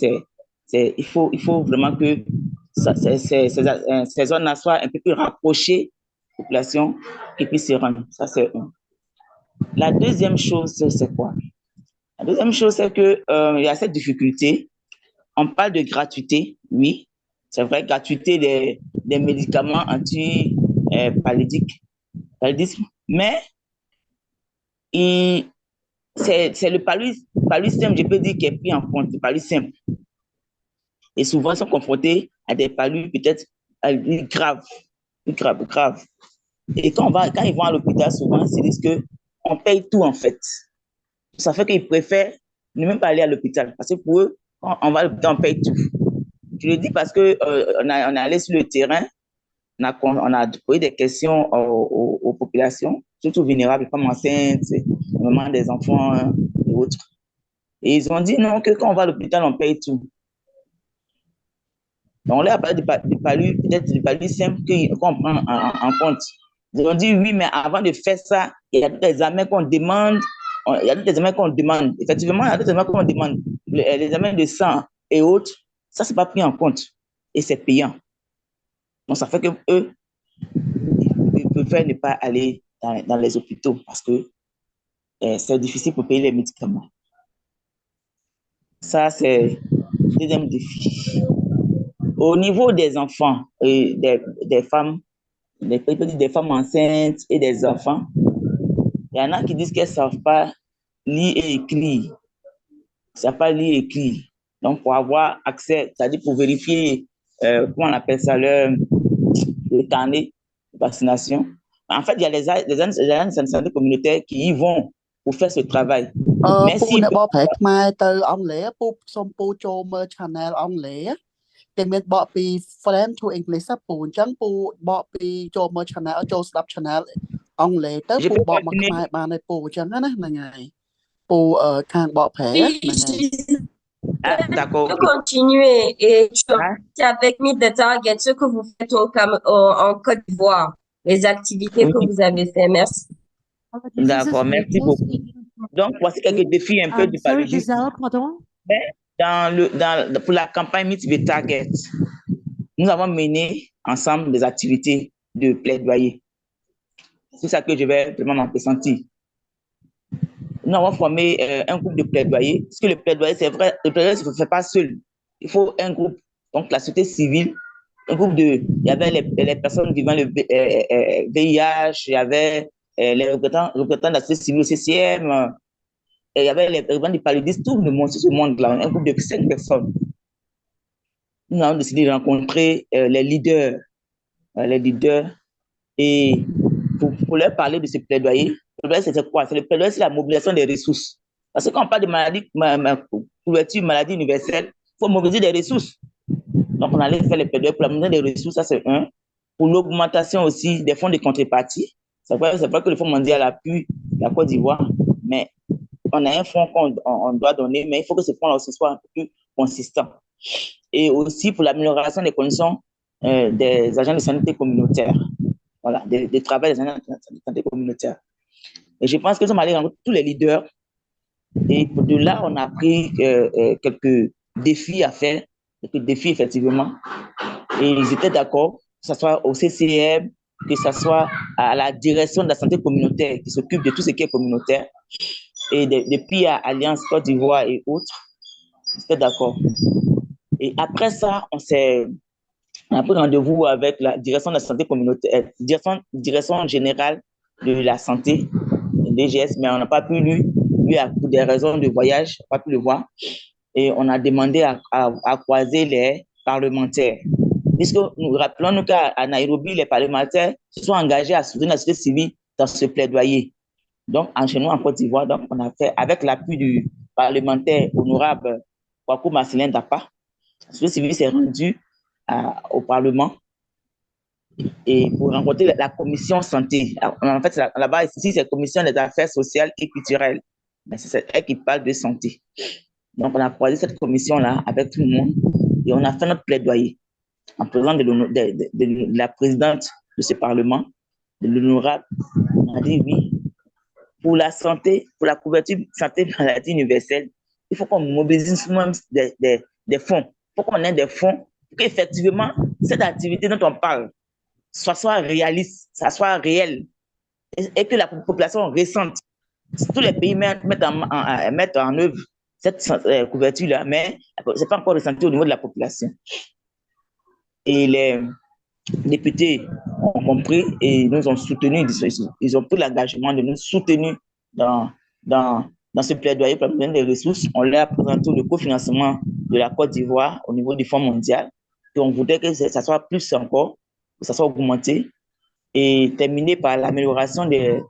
il faut vraiment que ces zones-là soient un peu plus rapprochées des populations qui puissent s'y rendre. Ça, c'est un. La deuxième chose, c'est quoi? La deuxième chose, c'est qu'il y a cette difficulté. On parle de gratuité, oui. C'est vrai, gratuité des médicaments anti-paludisme. Mais c'est le paludisme, je peux dire, qui est pris en compte, le paludisme. Et souvent, ils sont confrontés à des paludismes peut-être graves. Et quand ils vont à l'hôpital, souvent, ils disent qu'on paye tout, en fait. Ça fait qu'ils préfèrent ne même pas aller à l'hôpital. Parce que pour eux, quand on va à l'hôpital, on paye tout. Je le dis parce qu'on on est allé sur le terrain, on a posé des questions aux populations, surtout vulnérables, les femmes enceintes, les mamans des enfants et autres. Et ils ont dit non, que quand on va à l'hôpital, on paye tout. Donc, on leur a parlé peut-être du paludisme qu'on prend en compte. Ils ont dit oui, mais avant de faire ça, il y a des examens qu'on demande. Effectivement, il y a des examens qu'on demande. Les examens de sang et autres, ça, c'est pas pris en compte. Et c'est payant. Donc, ça fait qu'eux, ils préfèrent ne pas aller dans les hôpitaux parce que c'est difficile pour payer les médicaments. Ça, c'est le deuxième défi. Au niveau des enfants et des femmes, des femmes enceintes et des enfants, il y en a qui disent qu'elles ne savent pas lire et écrire. Ils ne savent pas lire et écrire. Donc, pour avoir accès, c'est-à-dire pour vérifier, comment on appelle ça, le carnet de vaccination. En fait, il y a les agents de santé communautaire qui y vont pour faire ce travail. Mais ពូ si អ្នកបកប្រែខ្មែរទៅអង់គ្លេសពូសូមពូចូលមើល channel អង់គ្លេសគេមានបកពី French to English ពូអញ្ចឹងពូបកពីចូលមើល channel ចូលស្ដាប់ channel អង់គ្លេសទៅពូបកមកខ្មែរបានហើយពូអញ្ចឹងណាហ្នឹងហើយពូខាងបកប្រែហ្នឹងហើយ d'accord. Je peux continuer et Hein? c'est avec Me the Target, ce que vous faites en Côte d'Ivoire, les activités que Oui. vous avez fait. Merci. D'accord, merci beaucoup. Donc, voici quelques défis un peu du Sorry, paludisme. Giselle, pardon. Pour la campagne Meet the Target, nous avons mené ensemble des activités de plaidoyer. C'est ça que je vais vraiment m'appesantir. Nous avons formé un groupe de plaidoyer. Parce que le plaidoyer, c'est vrai, le plaidoyer ne se fait pas seul. Il faut un groupe, donc la société civile, un groupe il y avait les personnes vivant le VIH, il y avait les représentants de la société civile au CCM, et il y avait les représentants du paludisme, tout le monde, ce monde-là, un groupe de 5 personnes. Nous avons décidé de rencontrer les leaders, et pour leur parler de ce plaidoyer. Le plaidoyer, c'est quoi? Le plaidoyer, c'est la mobilisation des ressources. Parce que quand on parle de couverture maladie universelle, il faut mobiliser des ressources. Donc, on allait faire les plaidoyers pour la mobilisation des ressources, ça c'est un. Pour l'augmentation aussi des fonds de contrepartie. C'est vrai que le Fonds mondial appuie la Côte d'Ivoire, mais on a un fonds qu'on doit donner, mais il faut que ce fonds-là aussi soit un peu plus consistant. Et aussi pour l'amélioration des conditions des agents de santé communautaire. Voilà, de travail des agents de santé communautaire. Et je pense que nous sommes allés rencontrer tous les leaders. Et de là, on a pris quelques défis à faire, quelques défis effectivement. Et ils étaient d'accord, que ce soit au CCM, que ce soit à la direction de la santé communautaire qui s'occupe de tout ce qui est communautaire. Et depuis à Alliance Côte d'Ivoire et autres, ils étaient d'accord. Et après ça, On a pris rendez-vous avec la direction de la santé communautaire, direction générale de la santé, DGS, mais on n'a pas pu lui pour des raisons de voyage, pas pu le voir. Et on a demandé à croiser les parlementaires. Puisque nous rappelons qu'à Nairobi, les parlementaires se sont engagés à soutenir la société civile dans ce plaidoyer. Donc, chez nous, en Côte d'Ivoire, donc, on a fait, avec l'appui du parlementaire honorable Kwaku Marcelin Dapa, la société civile s'est rendue au Parlement et pour rencontrer la commission santé. En fait, là-bas, ici, c'est la commission des affaires sociales et culturelles. C'est elle qui parle de santé. Donc, on a croisé cette commission-là avec tout le monde et on a fait notre plaidoyer en présence de la présidente de ce Parlement, de l'honorable. On a dit oui, pour la santé, pour la couverture santé maladie universelle, il faut qu'on mobilise même des fonds. Il faut qu'on ait des fonds pour qu'effectivement, cette activité dont on parle soit réaliste, ça soit réel et que la population ressente. Tous les pays mettent en œuvre cette couverture-là, mais ce n'est pas encore ressenti au niveau de la population. Et les députés ont compris et nous ont soutenus, ils ont pris l'engagement de nous soutenir dans ce plaidoyer pour la des ressources. On leur a présenté le cofinancement de la Côte d'Ivoire au niveau du Fonds mondial. Et on voudrait que ça soit plus encore, que ça soit augmenté et terminé par l'amélioration des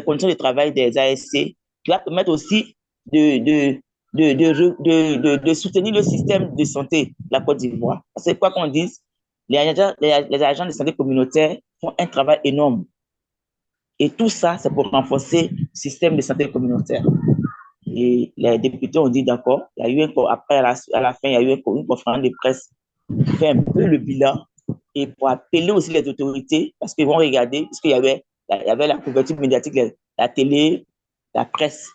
conditions de travail des ASC, qui va permettre aussi de soutenir le système de santé de la Côte d'Ivoire. C'est quoi qu'on dise, les agents de santé communautaire font un travail énorme. Et tout ça, c'est pour renforcer le système de santé communautaire. Et les députés ont dit d'accord. Il y a eu après, à la fin, il y a eu une conférence de presse qui fait un peu le bilan et pour appeler aussi les autorités, parce qu'ils vont regarder, parce qu'il y avait la couverture médiatique, la télé, la presse,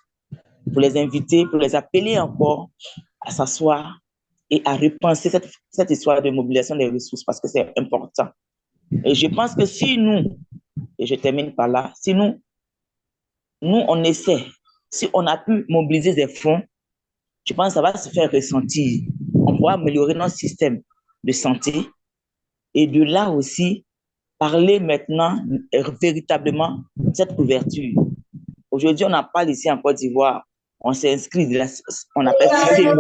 pour les inviter, pour les appeler encore à s'asseoir et à repenser cette histoire de mobilisation des ressources, parce que c'est important. Et je pense que si nous, et je termine par là, si nous on essaie, si on a pu mobiliser des fonds, je pense que ça va se faire ressentir. On pourra améliorer notre système de santé et de là aussi parler maintenant véritablement de cette couverture. Aujourd'hui, on en parle ici en Côte d'Ivoire. On s'est inscrit, on appelle ça CMU.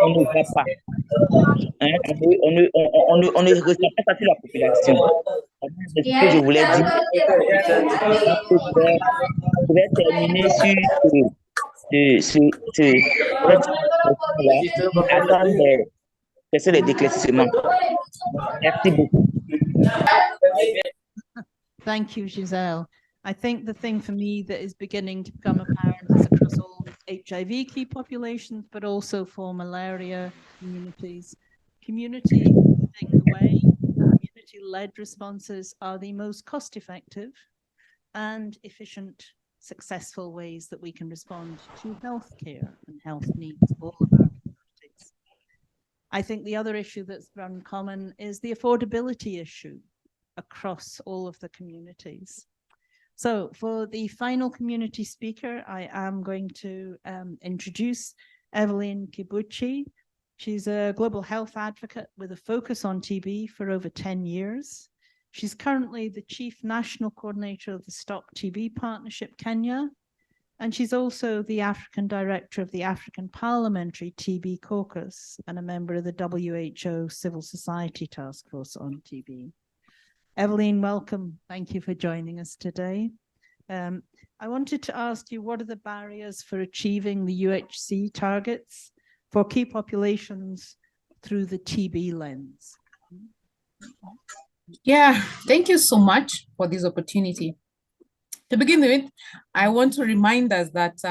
On ne voit pas. Hein, on ne ressent pas ça sur la population. C'est ce que je voulais dire. Je vais terminer sur attendre les déclassements. Merci beaucoup. Thank you, Giselle. I think the thing for me that is beginning to become apparent is across all HIV key populations, but also for malaria communities. Community leading the way, community-led responses are the most cost-effective and efficient, successful ways that we can respond to healthcare and health needs of all of our communities. I think the other issue that's run common is the affordability issue across all of the communities. So for the final community speaker, I am going to introduce Evelyn Kibuchi. She's a global health advocate with a focus on TB for over 10 years. She's currently the Chief National Coordinator of the Stop TB Partnership Kenya, and she's also the African Director of the African Parliamentary TB Caucus and a member of the WHO Civil Society Task Force on TB. Evelyn, welcome. Thank you for joining us today. I wanted to ask you, what are the barriers for achieving the UHC targets for key populations through the TB lens? Yeah, thank you so much for this opportunity. To begin with, I want to remind us that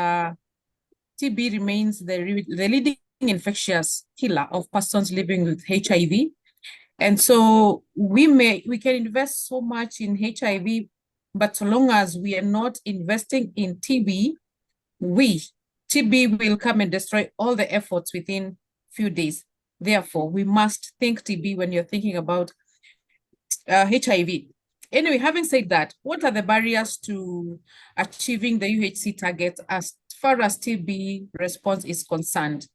TB remains the leading infectious killer of persons living with HIV. And so we can invest so much in HIV, but so long as we are not investing in TB, TB will come and destroy all the efforts within few days. Therefore, we must think TB when you're thinking about HIV. Anyway, having said that, what are the barriers to achieving the UHC target as far as TB response is concerned?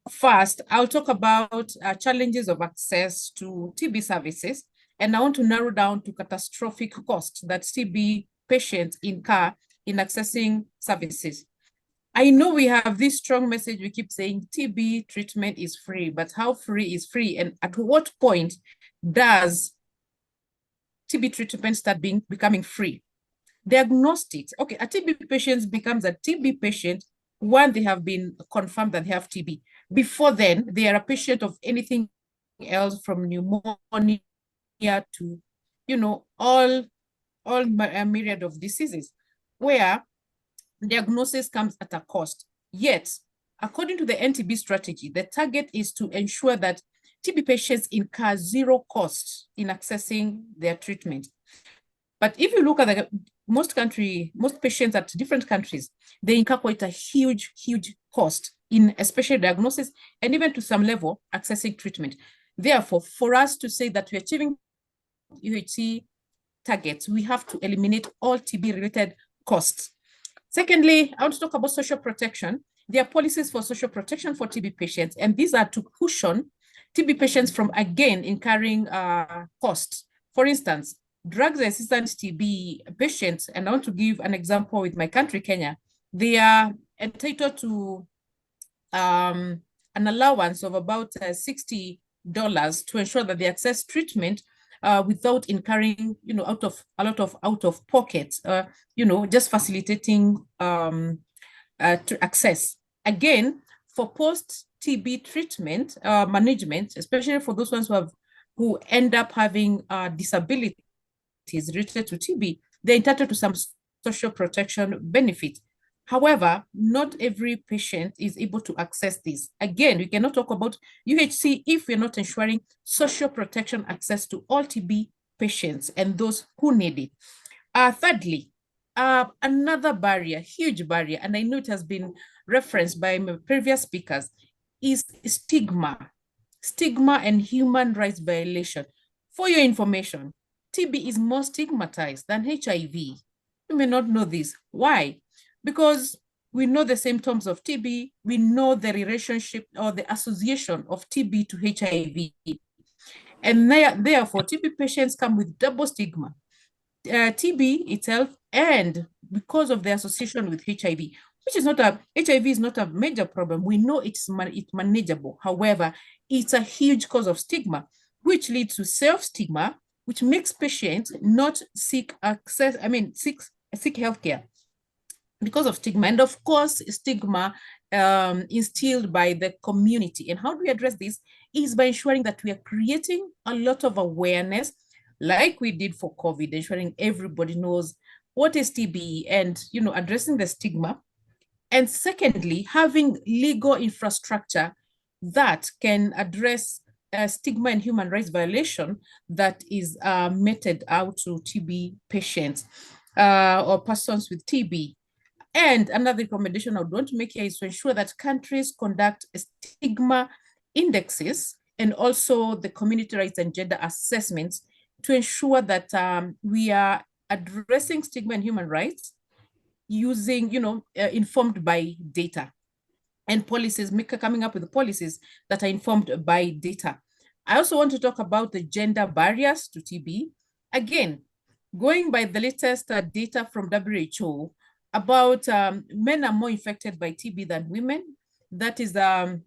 First, I'll talk about challenges of access to TB services, and I want to narrow down to catastrophic costs that TB patients incur in accessing services. I know we have this strong message, we keep saying TB treatment is free, but how free is free? And at what point does TB treatment start becoming free? Diagnostics, okay, a TB patient becomes a TB patient when they have been confirmed that they have TB. Before then, they are a patient of anything else from pneumonia to, you know, all a myriad of diseases, where diagnosis comes at a cost. Yet, according to the NTB strategy, the target is to ensure that TB patients incur zero cost in accessing their treatment. But if you look at most patients at different countries, they incur quite a huge cost in especially diagnosis and even to some level accessing treatment. Therefore, for us to say that we're achieving UHC targets, we have to eliminate all TB-related costs. Secondly, I want to talk about social protection. There are policies for social protection for TB patients, and these are to cushion TB patients from, again, incurring costs. For instance, drugs-resistant TB patients, and I want to give an example with my country, Kenya, they are entitled to an allowance of about $60 to ensure that they access treatment without incurring, you know, a lot of out of pocket, you know, just facilitating to access. Again, for post-TB treatment management, especially for those ones who end up having disabilities related to TB, they're entitled to some social protection benefits. However, not every patient is able to access this. Again, we cannot talk about UHC if we're not ensuring social protection access to all TB patients and those who need it. Thirdly, another barrier, huge barrier, and I know it has been referenced by my previous speakers, is stigma. Stigma and human rights violation. For your information, TB is more stigmatized than HIV. You may not know this. Why? Because we know the symptoms of TB, we know the relationship or the association of TB to HIV. And therefore, TB patients come with double stigma. TB itself, and because of the association with HIV, which is not HIV is not a major problem. We know it's manageable. However, it's a huge cause of stigma, which leads to self-stigma, which makes patients not seek healthcare because of stigma. And of course, stigma instilled by the community. And how do we address this? Is by ensuring that we are creating a lot of awareness, like we did for COVID, ensuring everybody knows what is TB and, you know, addressing the stigma. And secondly, having legal infrastructure that can address stigma and human rights violation that is meted out to TB patients or persons with TB. And another recommendation I would want to make here is to ensure that countries conduct stigma indexes and also the community rights and gender assessments to ensure that we are addressing stigma and human rights using, you know, informed by data and policies, coming up with policies that are informed by data. I also want to talk about the gender barriers to TB. Again, going by the latest data from WHO, about men are more infected by TB than women. That is the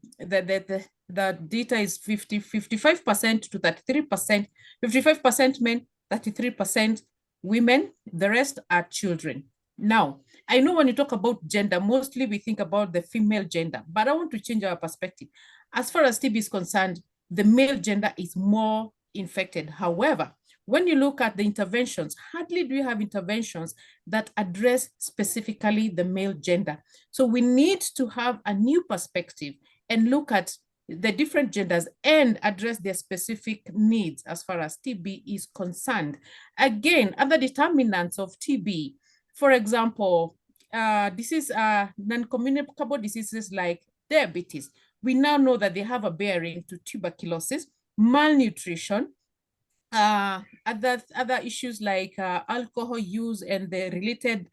data is 55% to 33%, 55% men, 33% women, the rest are children. Now, I know when you talk about gender, mostly we think about the female gender, but I want to change our perspective. As far as TB is concerned, the male gender is more infected. However, when you look at the interventions, hardly do you have interventions that address specifically the male gender. So we need to have a new perspective and look at the different genders and address their specific needs as far as TB is concerned. Again, other determinants of TB, for example, non-communicable diseases like diabetes. We now know that they have a bearing to tuberculosis, malnutrition, other issues like alcohol use and the related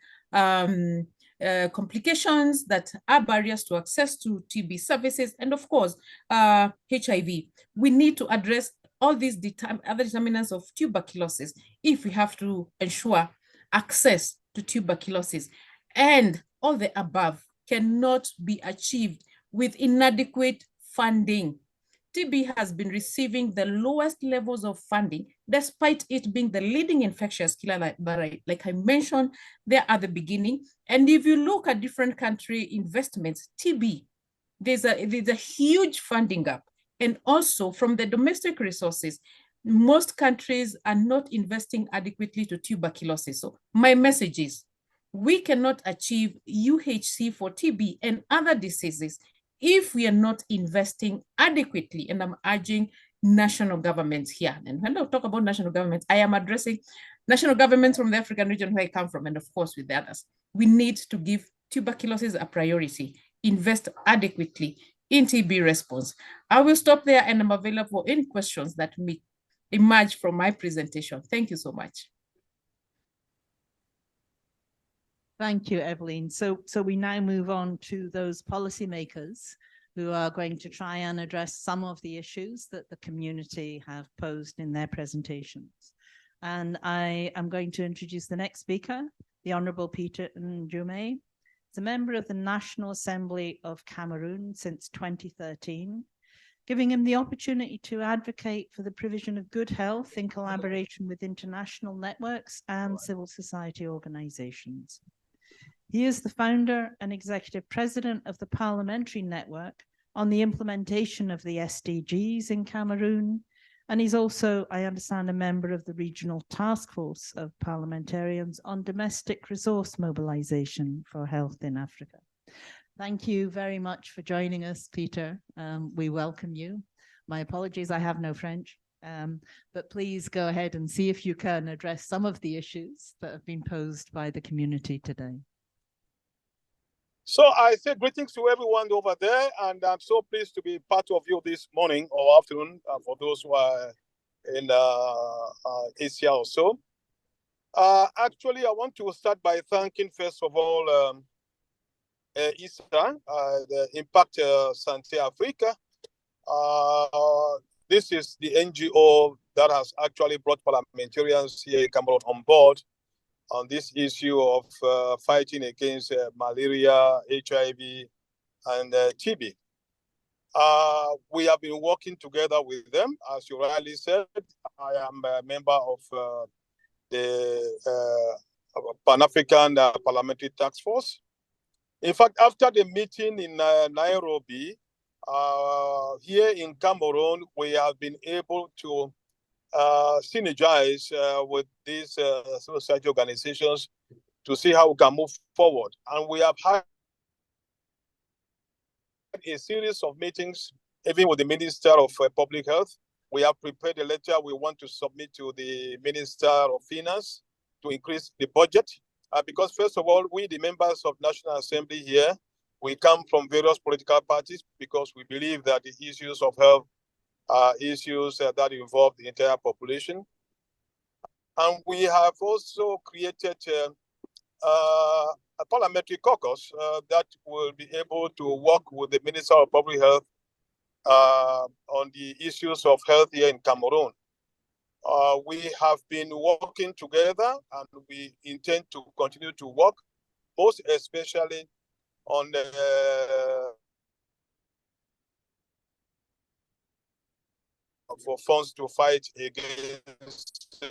complications that are barriers to access to TB services, and of course, HIV. We need to address all these other determinants of tuberculosis if we have to ensure access to tuberculosis. And all the above cannot be achieved with inadequate funding. TB has been receiving the lowest levels of funding, despite it being the leading infectious killer, like I mentioned there at the beginning. And if you look at different country investments, TB, there's a huge funding gap. And also from the domestic resources, most countries are not investing adequately to tuberculosis. So my message is, we cannot achieve UHC for TB and other diseases if we are not investing adequately. And I'm urging national governments here. And when I talk about national governments, I am addressing national governments from the African region where I come from, and of course with the others. We need to give tuberculosis a priority, invest adequately in TB response. I will stop there, and I'm available for any questions that may emerge from my presentation. Thank you so much. Thank you, Evelyn. So we now move on to those policymakers who are going to try and address some of the issues that the community have posed in their presentations. And I am going to introduce the next speaker, the Honourable Peter Njume. He's a member of the National Assembly of Cameroon since 2013, giving him the opportunity to advocate for the provision of good health in collaboration with international networks and civil society organizations. He is the founder and executive president of the Parliamentary Network on the implementation of the SDGs in Cameroon. And he's also, I understand, a member of the Regional Task Force of Parliamentarians on Domestic Resource Mobilization for Health in Africa. Thank you very much for joining us, Peter. We welcome you. My apologies, I have no French, but please go ahead and see if you can address some of the issues that have been posed by the community today. So I say greetings to everyone over there, and I'm so pleased to be part of you this morning or afternoon for those who are in Asia or so. Actually, I want to start by thanking, first of all, ISA, the Impact Santé Africa. This is the NGO that has actually brought parliamentarians here in Cameroon on board on this issue of fighting against malaria, HIV, and TB. We have been working together with them. As you rightly said, I am a member of the Pan-African Parliamentary Task Force. In fact, after the meeting in Nairobi, here in Cameroon, we have been able to synergize with these society organizations to see how we can move forward. And we have had a series of meetings, even with the Minister of Public Health. We have prepared a letter we want to submit to the Minister of Finance to increase the budget. Because first of all, we, the members of National Assembly here, we come from various political parties because we believe that the issues of health are issues that involve the entire population. And we have also created a parliamentary caucus that will be able to work with the Minister of Public Health on the issues of health here in Cameroon. We have been working together, and we intend to continue to work, most especially on for funds to fight against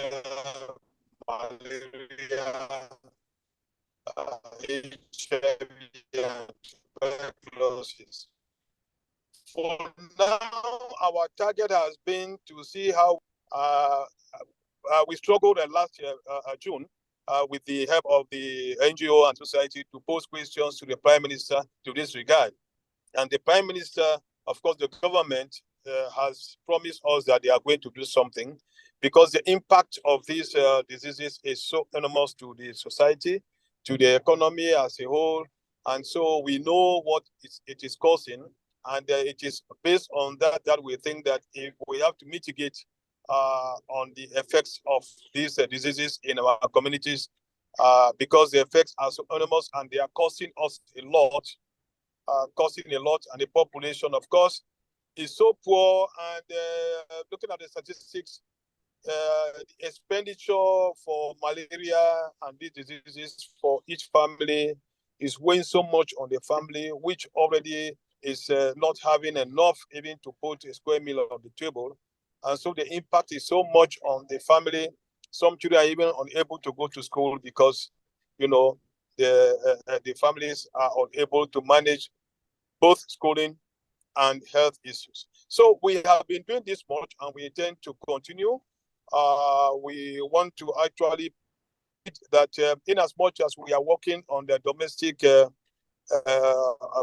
malaria, HIV, and tuberculosis. For now, our target has been to see how we struggled last year, June, with the help of the NGO and society to pose questions to the Prime Minister to this regard. And the Prime Minister, of course, the government has promised us that they are going to do something, because the impact of these diseases is so enormous to the society, to the economy as a whole. And so we know what it is causing. And it is based on that we think that if we have to mitigate on the effects of these diseases in our communities, because the effects are so enormous and they are costing us a lot, and the population, of course, is so poor. And looking at the statistics, the expenditure for malaria and these diseases for each family is weighing so much on the family, which already is not having enough even to put a square meal on the table. And so the impact is so much on the family. Some children are even unable to go to school because, you know, the families are unable to manage both schooling and health issues. So we have been doing this much and we intend to continue. We want to actually that in as much as we are working on the domestic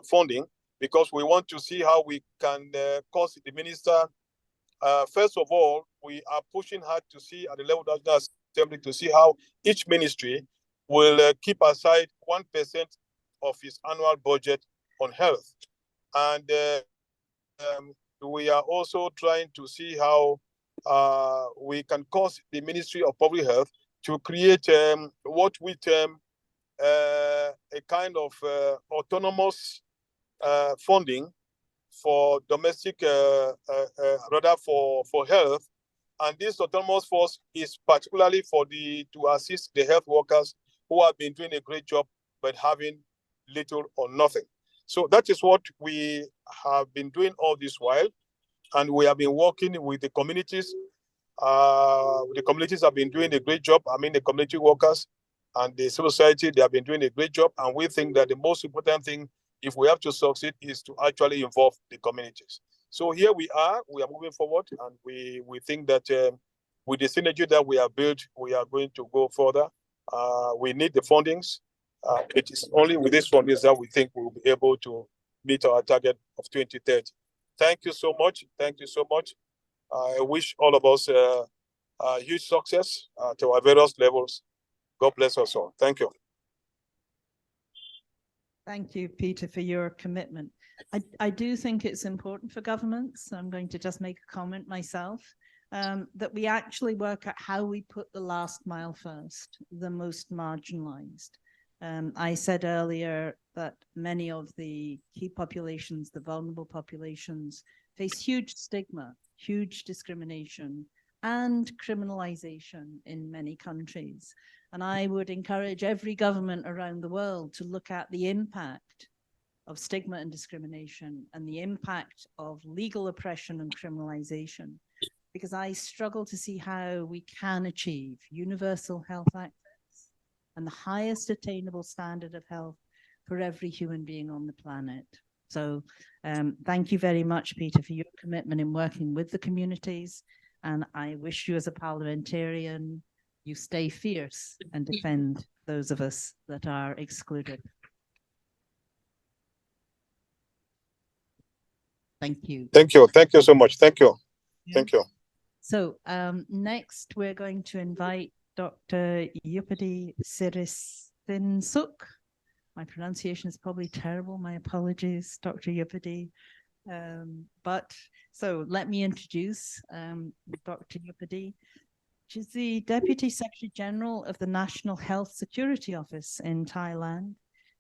funding, because we want to see how we can cost the minister. First of all, we are pushing hard to see at the level of the National Assembly to see how each ministry will keep aside 1% of its annual budget on health. And we are also trying to see how we can cause the Ministry of Public Health to create what we term a kind of autonomous funding for domestic, rather for health. And this autonomous force is particularly to assist the health workers who have been doing a great job but having little or nothing. So that is what we have been doing all this while. And we have been working with the communities. The communities have been doing a great job. I mean, the community workers and the civil society, they have been doing a great job. And we think that the most important thing, if we have to succeed, is to actually involve the communities. So here we are moving forward, and we think that with the synergy that we have built, we are going to go further. We need the fundings. It is only with these fundings that we think we will be able to meet our target of 2030. Thank you so much. Thank you so much. I wish all of us huge success to our various levels. God bless us all. Thank you. Thank you, Peter, for your commitment. I do think it's important for governments, I'm going to just make a comment myself, that we actually work out how we put the last mile first, the most marginalized. I said earlier that many of the key populations, the vulnerable populations, face huge stigma, huge discrimination, and criminalization in many countries. And I would encourage every government around the world to look at the impact of stigma and discrimination and the impact of legal oppression and criminalization, because I struggle to see how we can achieve universal health access and the highest attainable standard of health for every human being on the planet. So thank you very much, Peter, for your commitment in working with the communities. And I wish you as a parliamentarian, you stay fierce and defend those of us that are excluded. Thank you. Thank you. Thank you so much. Thank you. Yeah. Thank you. So next we're going to invite Dr. Yupadi Siristinsuk. My pronunciation is probably terrible. My apologies, Dr. Yupadi. But so let me introduce Dr. Yupadi. She's the Deputy Secretary General of the National Health Security Office in Thailand.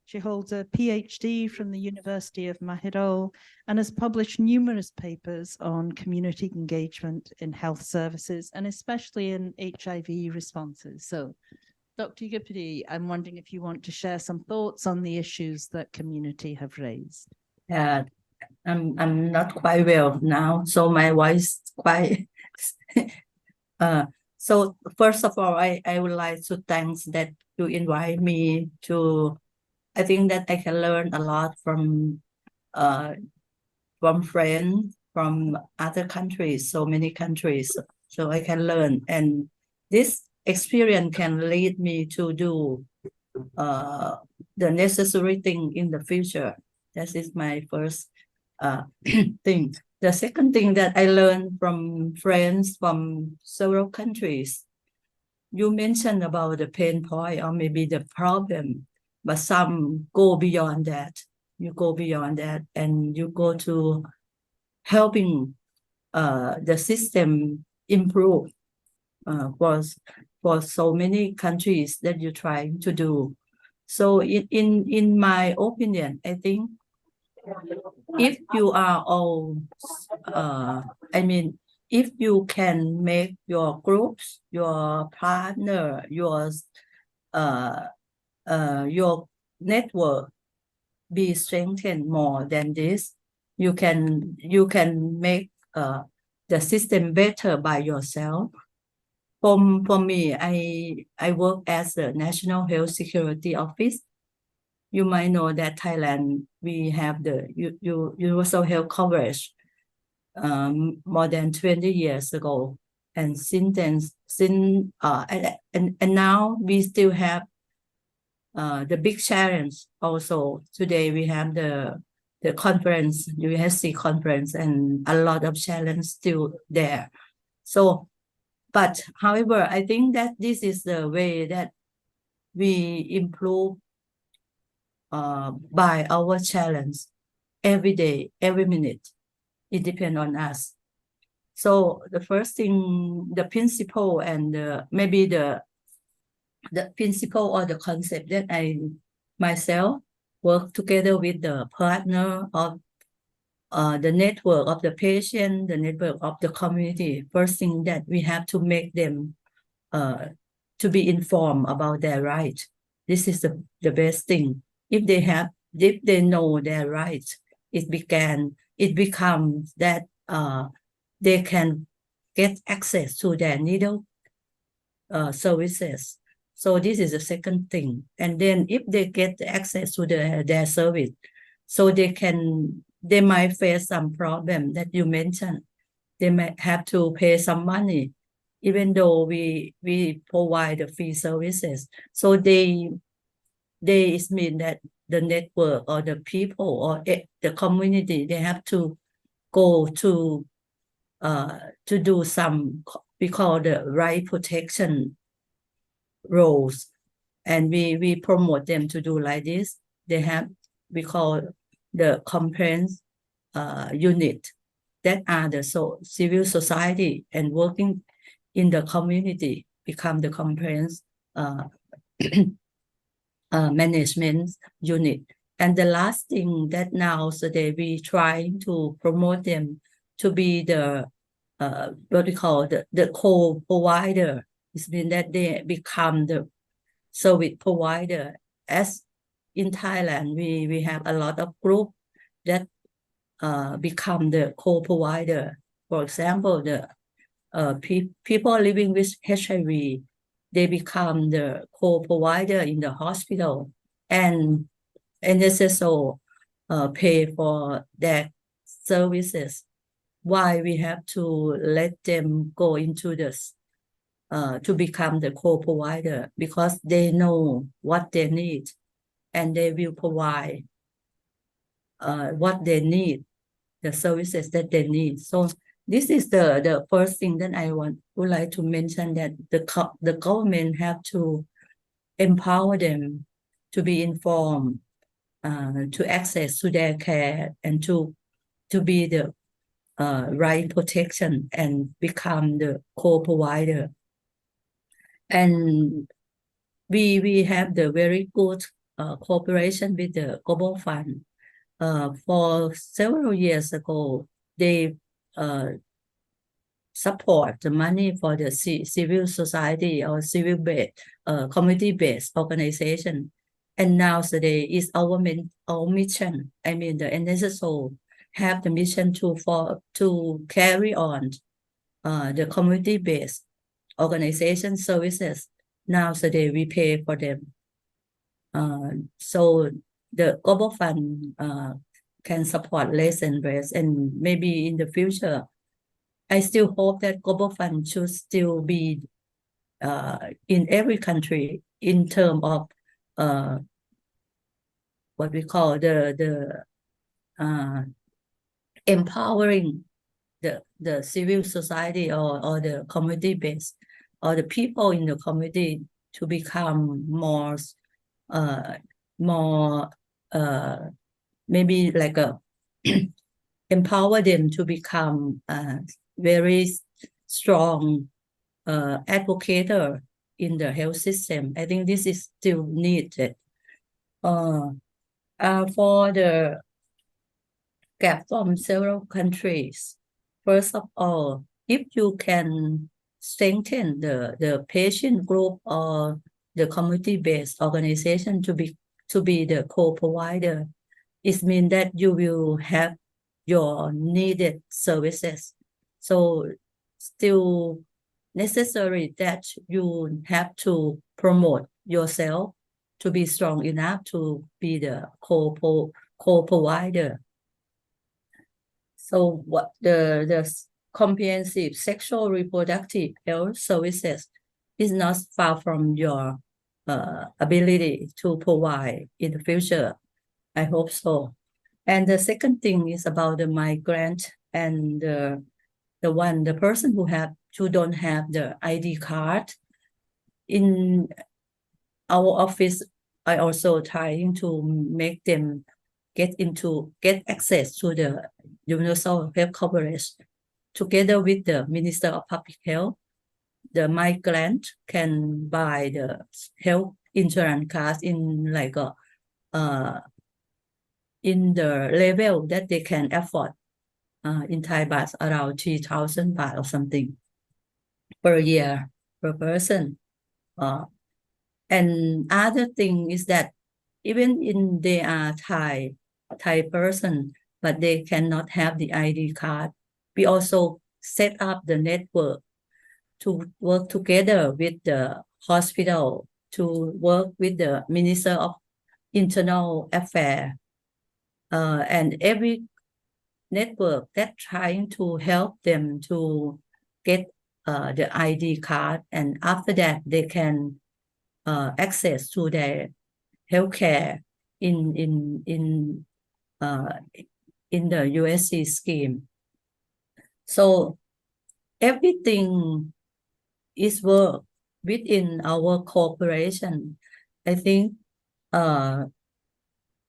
She holds a PhD from the University of Mahidol and has published numerous papers on community engagement in health services and especially in HIV responses. So, Dr. Yupadi, I'm wondering if you want to share some thoughts on the issues that community have raised. Yeah, I'm not quite well now, so my voice quite. So first of all, I would like to thank that you invite me to. I think that I can learn a lot from friends from other countries, so many countries. So I can learn, and this experience can lead me to do the necessary thing in the future. That is my first thing. The second thing that I learned from friends from several countries, you mentioned about the pain point or maybe the problem, but some go beyond that. You go beyond that and you go to helping the system improve. for so many countries that you're trying to do. So in my opinion, I think if you are all, I mean, if you can make your groups, your partner, your network be strengthened more than this, you can make the system better by yourself. For me, I work as a National Health Security Office. You might know that Thailand, we have the universal health coverage more than 20 years ago. And since then, and now we still have the big challenge also. Today we have the conference, USC conference, and a lot of challenge still there. So, but however, I think that this is the way that we improve by our challenge every day, every minute. It depends on us. So the first thing, the principle and maybe the principle or the concept that I myself work together with the partner of the network of the patient, the network of the community. First thing that we have to make them to be informed about their right. This is the best thing. If they know their rights, it becomes that they can get access to their needle services. So this is the second thing. And then if they get access to their service, so they might face some problem that you mentioned. They might have to pay some money, even though we provide the free services. So they mean that the network or the people or the community, they have to go to do some, we call the right protection roles, and we promote them to do like this. They have, we call the complaints unit, that are the civil society and working in the community, become the complaints management unit. And the last thing that now today we trying to promote them to be the what we call the co-provider. It means that they become the service provider. As in Thailand, we have a lot of group that become the co-provider. For example, the people living with HIV, they become the co-provider in the hospital, and NSSO pay for their services. Why we have to let them go into this to become the co-provider? Because they know what they need, and they will provide what they need, the services that they need. So this is the first thing that I would like to mention, that the government have to empower them to be informed, to access to their care, and to be the right protection and become the co-provider. And we have the very good cooperation with the Global Fund. For several years ago, they support the money for the civil society or civil-based, community-based organization. And now today is our mission. I mean, the NSSO have the mission to carry on the community-based organization services. Now today we pay for them. So the Global Fund can support less and less, and maybe in the future, I still hope that Global Fund should still be in every country in terms of what we call the empowering the civil society or the community base or the people in the community to become more maybe like empower them to become very strong advocator in the health system. I think this is still needed. For the gap from several countries, first of all, if you can strengthen the patient group or the community-based organization to be the co-provider, it means that you will have your needed services. So still necessary that you have to promote yourself to be strong enough to be the co-provider. So what the comprehensive sexual reproductive health services is not far from your ability to provide in the future. I hope so. And the second thing is about the migrant and the person who don't have the ID card. In our office, I also trying to make them get access to the universal health coverage. Together with the Minister of Public Health, the migrant can buy the health insurance cards in like in the level that they can afford. In Thai baht, around 3,000 baht or something per year per person. And other thing is that even in they are Thai person, but they cannot have the ID card. We also set up the network to work together with the hospital, to work with the Minister of Internal Affairs, and every network that trying to help them to get the ID card, and after that they can access to their healthcare in the USC scheme. So everything is work within our cooperation. I think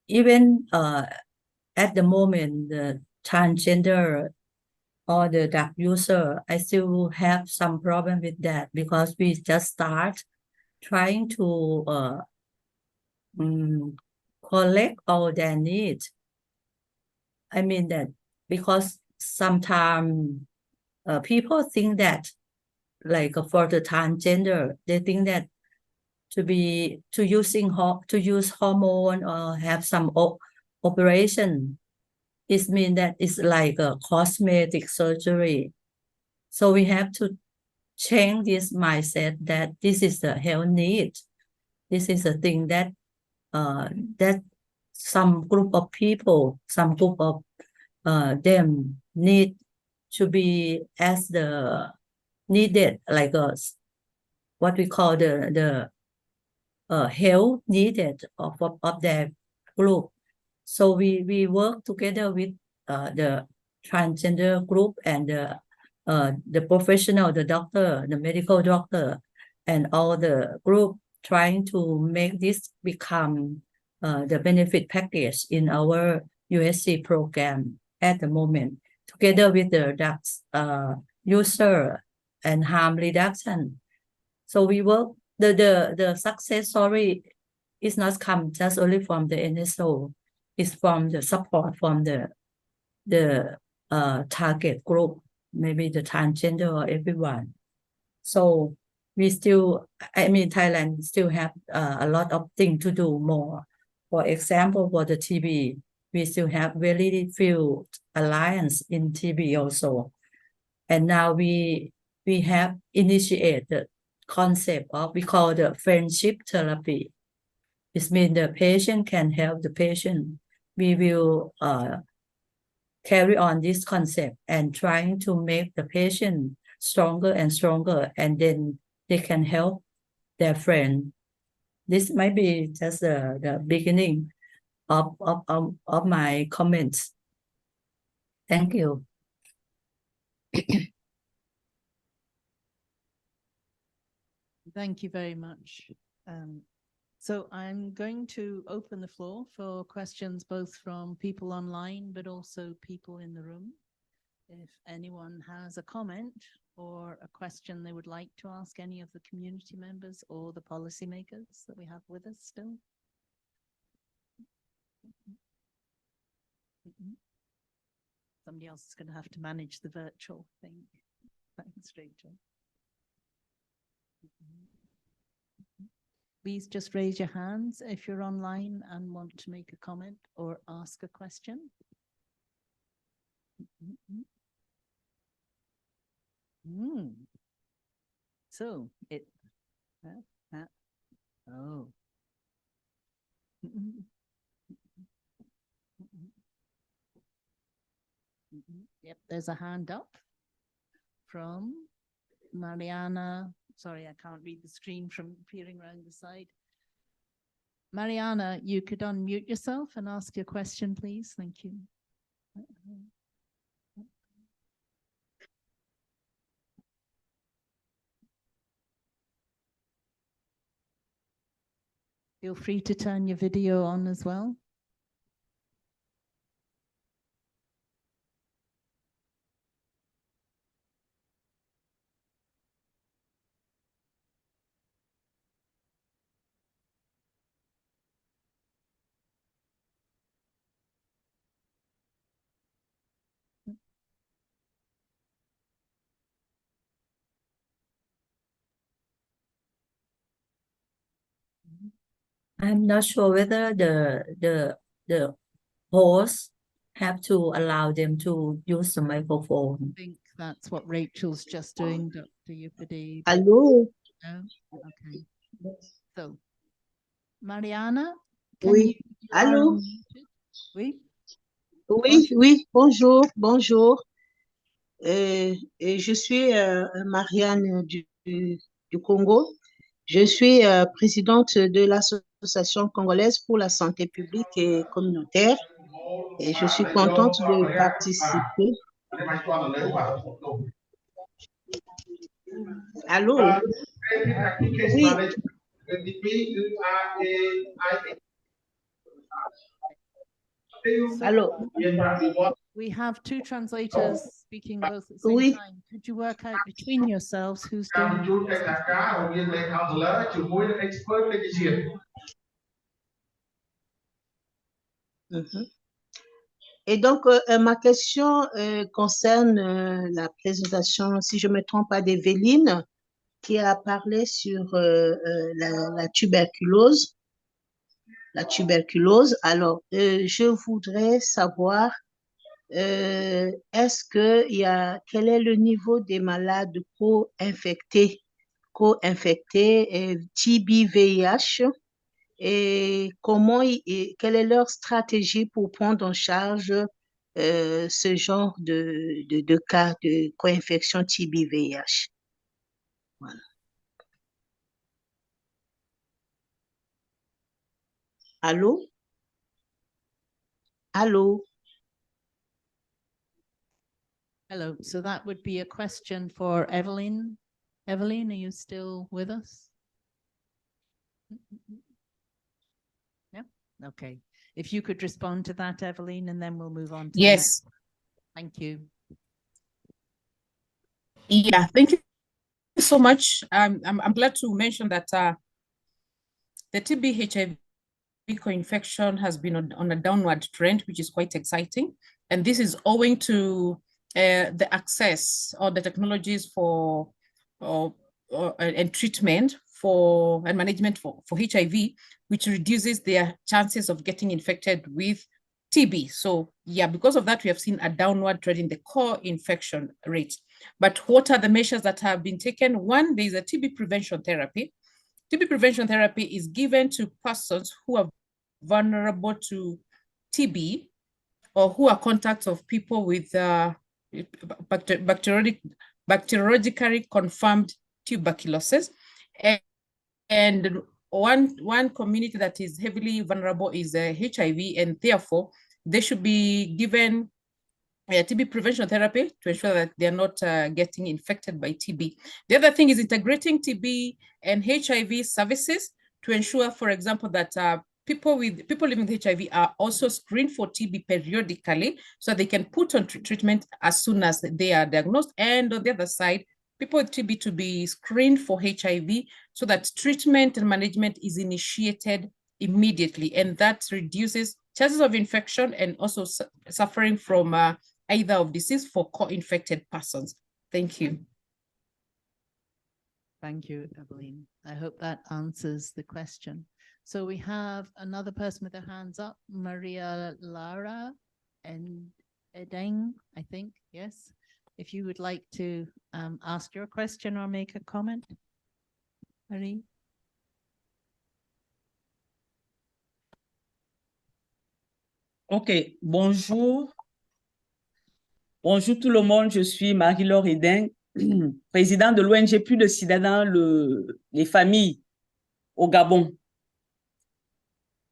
even at the moment, the transgender or the drug user, I still have some problem with that because we just start trying to collect all their needs. I mean that because sometimes people think that like for the transgender, they think that to use hormone or have some operation, it means that it's like a cosmetic surgery. So we have to change this mindset that this is the health need. This is a thing that that some group of people, some group of them need to be as the needed, like what we call the health needed of their group. So we work together with the transgender group and the professional, the doctor, the medical doctor, and all the group trying to make this become the benefit package in our USC program at the moment, together with the drugs user and harm reduction. So we work, the success story is not come just only from the NSO, it's from the support from the target group, maybe the transgender or everyone. So we still, I mean, Thailand still have a lot of things to do more. For example, for the TB, we still have very few alliance in TB also. And now we have initiated the concept of, we call the friendship therapy. It means the patient can help the patient. We will carry on this concept and trying to make the patient stronger and stronger, and then they can help their friend. This might be just the beginning of my comments. Thank you. Thank you very much. So I'm going to open the floor for questions both from people online, but also people in the room. If anyone has a comment or a question they would like to ask any of the community members or the policymakers that we have with us still. Somebody else is going to have to manage the virtual thing. Thanks, Rachel. Please just raise your hands if you're online and want to make a comment or ask a question. So it, oh. Yep, there's a hand up from Mariana. Sorry, I can't read the screen from peering around the side. Mariana, you could unmute yourself and ask your question, please. Thank you. Feel free to turn your video on as well. I'm not sure whether the host have to allow them to use the microphone. I think that's what Rachel's just doing, Dr. Yupidi. Hello. No? Okay. So, Mariana, Oui. Allô? Oui. Oui, oui, bonjour, bonjour. Et je suis Marianne du Congo. Je suis présidente de l'Association congolaise pour la santé publique et communautaire et je suis contente de participer. Allô? Oui. Allô? We have two translators speaking both at the same time. Could you work out between yourselves who's doing Et donc, ma question concerne la présentation, si je ne me trompe pas, d'Evelyne, qui a parlé sur la tuberculose. La tuberculose. Alors, je voudrais savoir, est-ce qu'il y a, quel est le niveau des malades co-infectés, TB, VIH, et comment, quelle est leur stratégie pour prendre en charge ce genre de cas de co-infection TB, VIH? Voilà. Allô? Allô? Hello, so that would be a question for Evelyn. Evelyn, are you still with us? No? Okay. If you could respond to that, Evelyn, and then we'll move on to the Yes. next. Thank you. Yeah, thank you so much. I'm glad to mention that the TB HIV co-infection has been on a downward trend, which is quite exciting. And this is owing to the access or the technologies for and treatment for and management for HIV, which reduces their chances of getting infected with TB. So yeah, because of that, we have seen a downward trend in the co-infection rate. But what are the measures that have been taken? One, there is a TB prevention therapy. TB prevention therapy is given to persons who are vulnerable to TB or who are contacts of people with bacteriologically confirmed tuberculosis. And one community that is heavily vulnerable is HIV, and therefore they should be given TB prevention therapy to ensure that they're not getting infected by TB. The other thing is integrating TB and HIV services to ensure, for example, that people living with HIV are also screened for TB periodically so they can put on treatment as soon as they are diagnosed. And on the other side, people with TB to be screened for HIV so that treatment and management is initiated immediately. And that reduces chances of infection and also suffering from either of disease for co-infected persons. Thank you. Thank you, Evelyn. I hope that answers the question. So we have another person with their hands up, Maria Lara and Edeng, I think, yes. If you would like to ask your question or make a comment, Marie. Ok, bonjour. Bonjour tout le monde, je suis Marie-Laure Edeng, présidente de l'ONG Plus de Sida dans les familles au Gabon.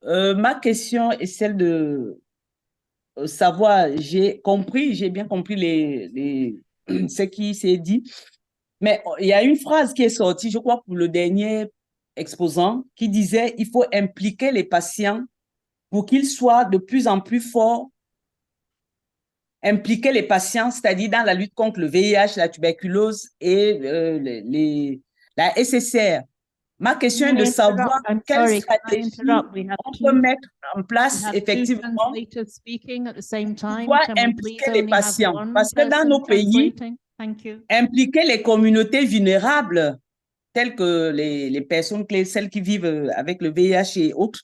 Ma question est celle de savoir, j'ai bien compris ce qui s'est dit, mais il y a une phrase qui est sortie, je crois, pour le dernier exposant, qui disait il faut impliquer les patients pour qu'ils soient de plus en plus forts, impliquer les patients, c'est-à-dire dans la lutte contre le VIH, la tuberculose et la SSR. Ma question est de savoir quelle stratégie on peut mettre en place effectivement pour impliquer les patients. Parce que dans nos pays, impliquer les communautés vulnérables, telles que les personnes clés, celles qui vivent avec le VIH et autres,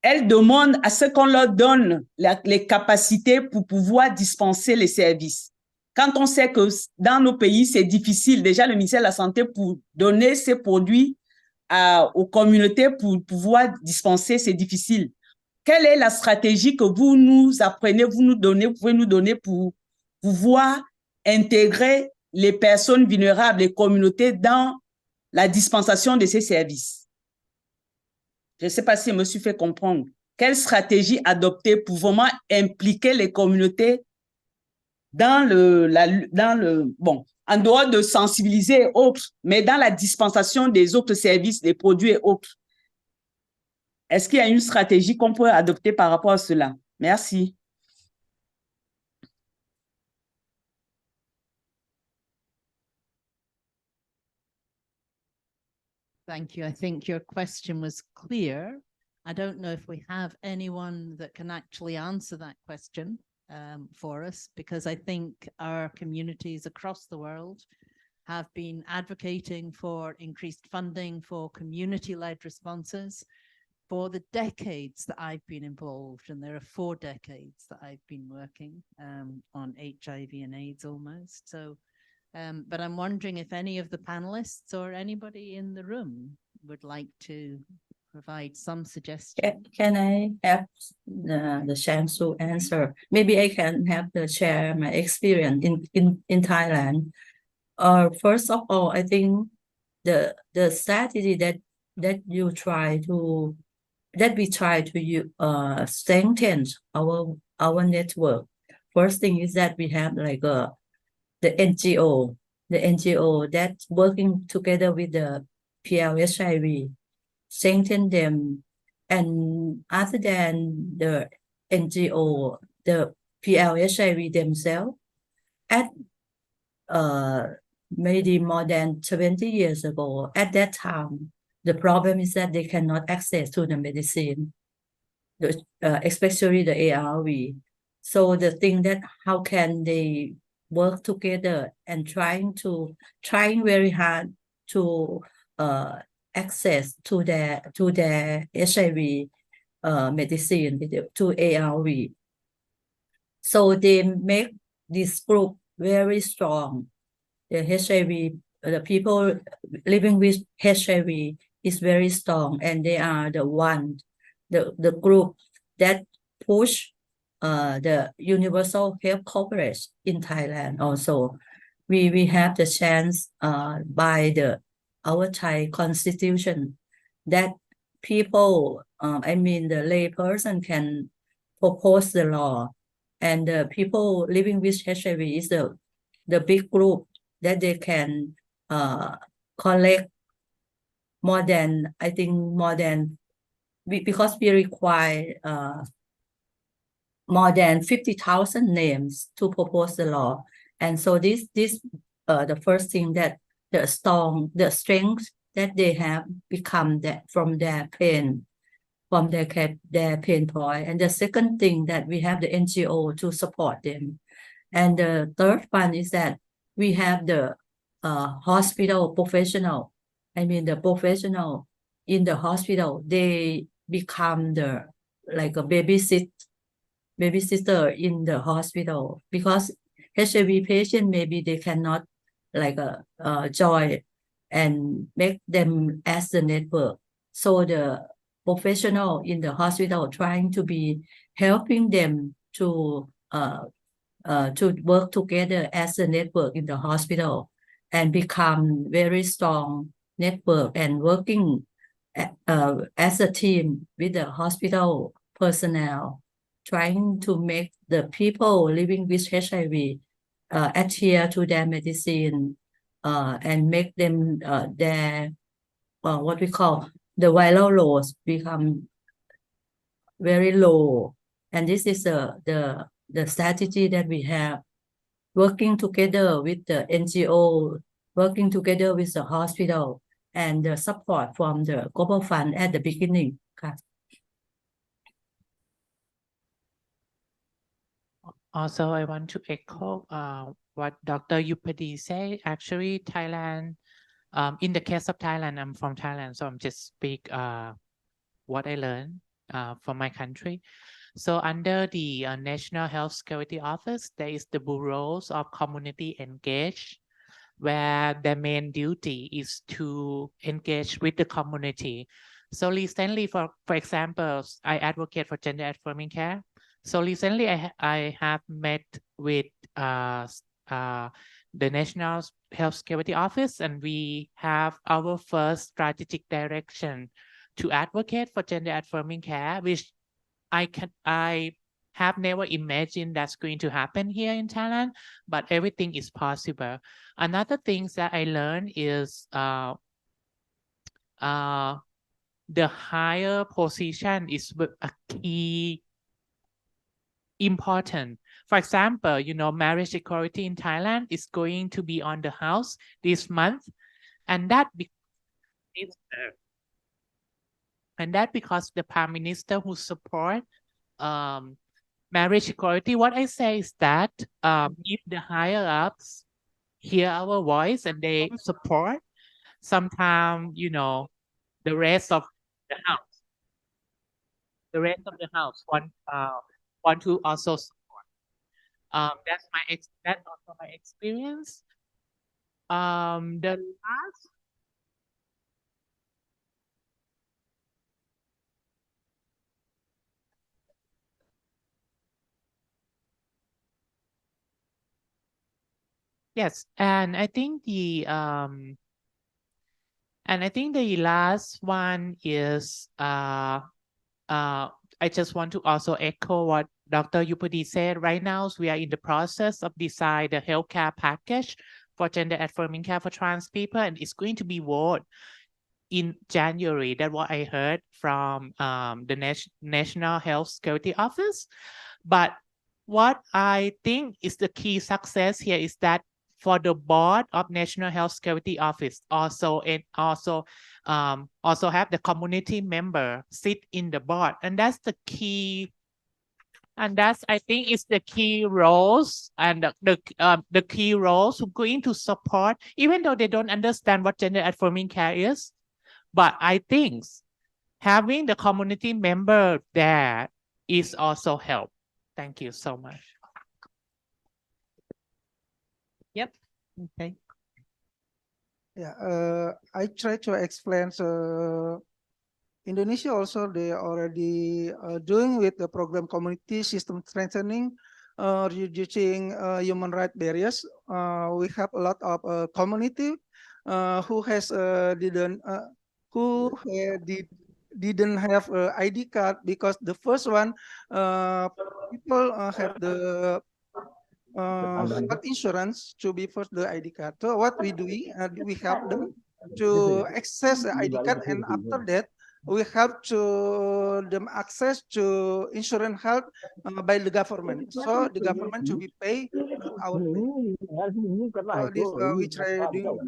elles demandent à ce qu'on leur donne les capacités pour pouvoir dispenser les services. Quand on sait que dans nos pays, c'est difficile, déjà le ministère de la Santé, pour donner ces produits aux communautés pour pouvoir dispenser, c'est difficile. Quelle est la stratégie que vous nous apprenez, vous pouvez nous donner pour pouvoir intégrer les personnes vulnérables, les communautés dans la dispensation de ces services? Je ne sais pas si je me suis fait comprendre. Quelle stratégie adopter pour vraiment impliquer les communautés dans en dehors de sensibiliser autres, mais dans la dispensation des autres services, des produits et autres? Est-ce qu'il y a une stratégie qu'on peut adopter par rapport à cela? Merci. Thank you. I think your question was clear. I don't know if we have anyone that can actually answer that question for us, because I think our communities across the world have been advocating for increased funding for community-led responses for the decades that I've been involved, and there are 4 decades that I've been working on HIV and AIDS almost. So, but I'm wondering if any of the panelists or anybody in the room would like to provide some suggestions. Can I have the chance to answer? Maybe I can have to share my experience in Thailand. First of all, I think the strategy that we try to strengthen our network. First thing is that we have like the NGO that's working together with the PLHIV, strengthen them. And other than the NGO, the PLHIV themselves, at maybe more than 20 years ago, at that time, the problem is that they cannot access to the medicine, especially the ARV. So the thing that how can they work together and trying very hard to access to their HIV medicine, to ARV. So they make this group very strong. The HIV, the people living with HIV is very strong, and they are the group that push the universal health coverage in Thailand. Also, we have the chance by our Thai constitution that people, I mean the lay person can propose the law, and the people living with HIV is the big group that they can collect more than because we require more than 50,000 names to propose the law. And so this the first thing that the strength that they have become that from their pain, from their pain point. And the second thing that we have the NGO to support them. And the third one is that we have the hospital professional. I mean, the professional in the hospital, they become the like a babysitter in the hospital, because HIV patient maybe they cannot like join and make them as the network. So the professional in the hospital trying to be helping them to work together as a network in the hospital and become very strong network and working as a team with the hospital personnel, trying to make the people living with HIV adhere to their medicine and make them their what we call the viral loads become very low. And this is the strategy that we have, working together with the NGO, working together with the hospital, and the support from the Global Fund at the beginning. Also, I want to echo what Dr. Yupadi said. Actually, Thailand, in the case of Thailand, I'm from Thailand, so I'm just speak what I learned from my country. So under the National Health Security Office, there is the Bureaus of Community Engage, where their main duty is to engage with the community. So recently, for example, I advocate for gender affirming care. So recently, I have met with the National Health Security Office, and we have our first strategic direction to advocate for gender affirming care, which I have never imagined that's going to happen here in Thailand, but everything is possible. Another thing that I learned is the higher position is a key important. For example, marriage equality in Thailand is going to be on the House this month, and that because the Prime Minister who support marriage equality. What I say is that if the higher ups hear our voice and they support, sometimes the rest of the house want to also support. That's also my experience. The last. Yes, and I think the last one is I just want to also echo what Dr. Yupadi said. Right now, we are in the process of design the healthcare package for gender affirming care for trans people, and it's going to be voted in January. That's what I heard from the National Health Security Office. But what I think is the key success here is that for the board of National Health Security Office also have the community member sit in the board, and that's the key. And that's, I think, is the key roles and the key roles who are going to support, even though they don't understand what gender affirming care is. But I think having the community member there is also help. Thank you so much. Yep. Okay. Yeah, I try to explain. So Indonesia also, they already doing with the program community system strengthening, reducing human rights barriers. We have a lot of community who has didn't have ID card, because the first one people have the health insurance to be first the ID card. So what we do, we help them to access the ID card, and after that we help to them access to insurance help by the government. So the government should be pay, not our pay. So this we try doing.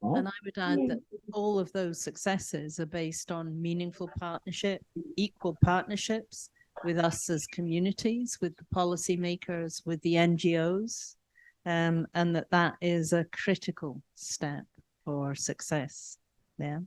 And I would add that all of those successes are based on meaningful partnership, equal partnerships with us as communities, with the policymakers, with the NGOs, and that is a critical step for success. Yeah.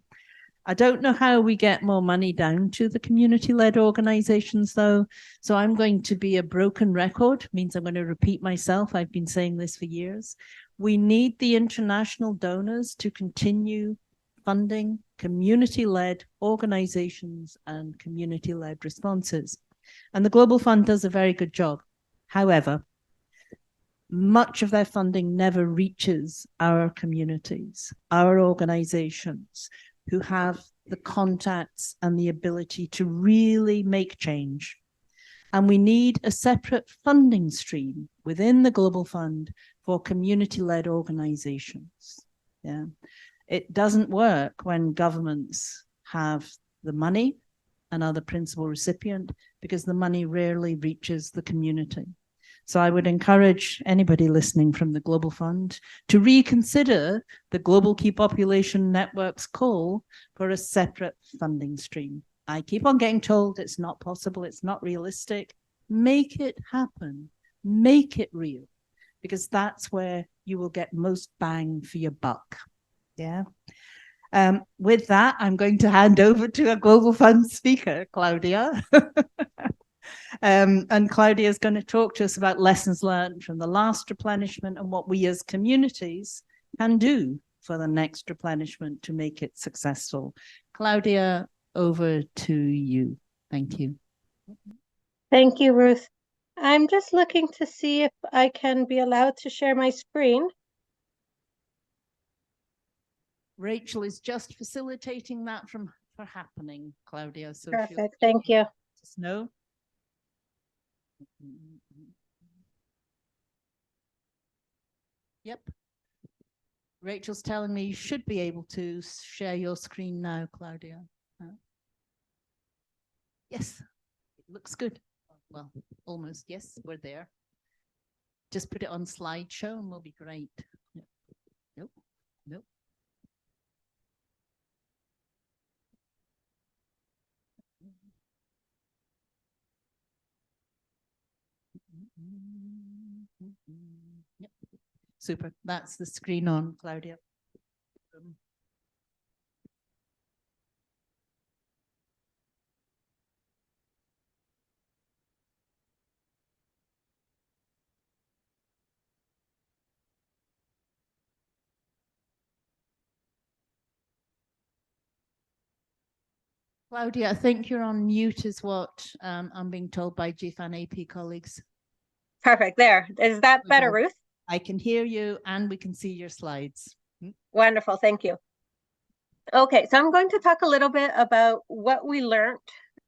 I don't know how we get more money down to the community-led organizations, though. So I'm going to be a broken record, means I'm going to repeat myself. I've been saying this for years. We need the international donors to continue funding community-led organizations and community-led responses. And the Global Fund does a very good job. However, much of their funding never reaches our communities, our organizations, who have the contacts and the ability to really make change. And we need a separate funding stream within the Global Fund for community-led organizations. Yeah. It doesn't work when governments have the money and are the principal recipient, because the money rarely reaches the community. So I would encourage anybody listening from the Global Fund to reconsider the Global Key Population Network's call for a separate funding stream. I keep on getting told it's not possible, it's not realistic. Make it happen, make it real, because that's where you will get most bang for your buck. Yeah. With that, I'm going to hand over to a Global Fund speaker, Claudia. And Claudia is going to talk to us about lessons learned from the last replenishment and what we as communities can do for the next replenishment to make it successful. Claudia, over to you. Thank you. Thank you, Ruth. I'm just looking to see if I can be allowed to share my screen. Rachel is just facilitating that for happening, Claudia. So perfect, thank you. Just know. Yep. Rachel's telling me you should be able to share your screen now, Claudia. Yes, it looks good. Well, almost. Yes, we're there. Just put it on slideshow and we'll be great. Nope, nope. Yep. Super. That's the screen on, Claudia. Claudia, I think you're on mute is what I'm being told by GFAN AP colleagues. Perfect, there. Is that better, Ruth? I can hear you and we can see your slides. Wonderful, thank you. Okay, so I'm going to talk a little bit about what we learned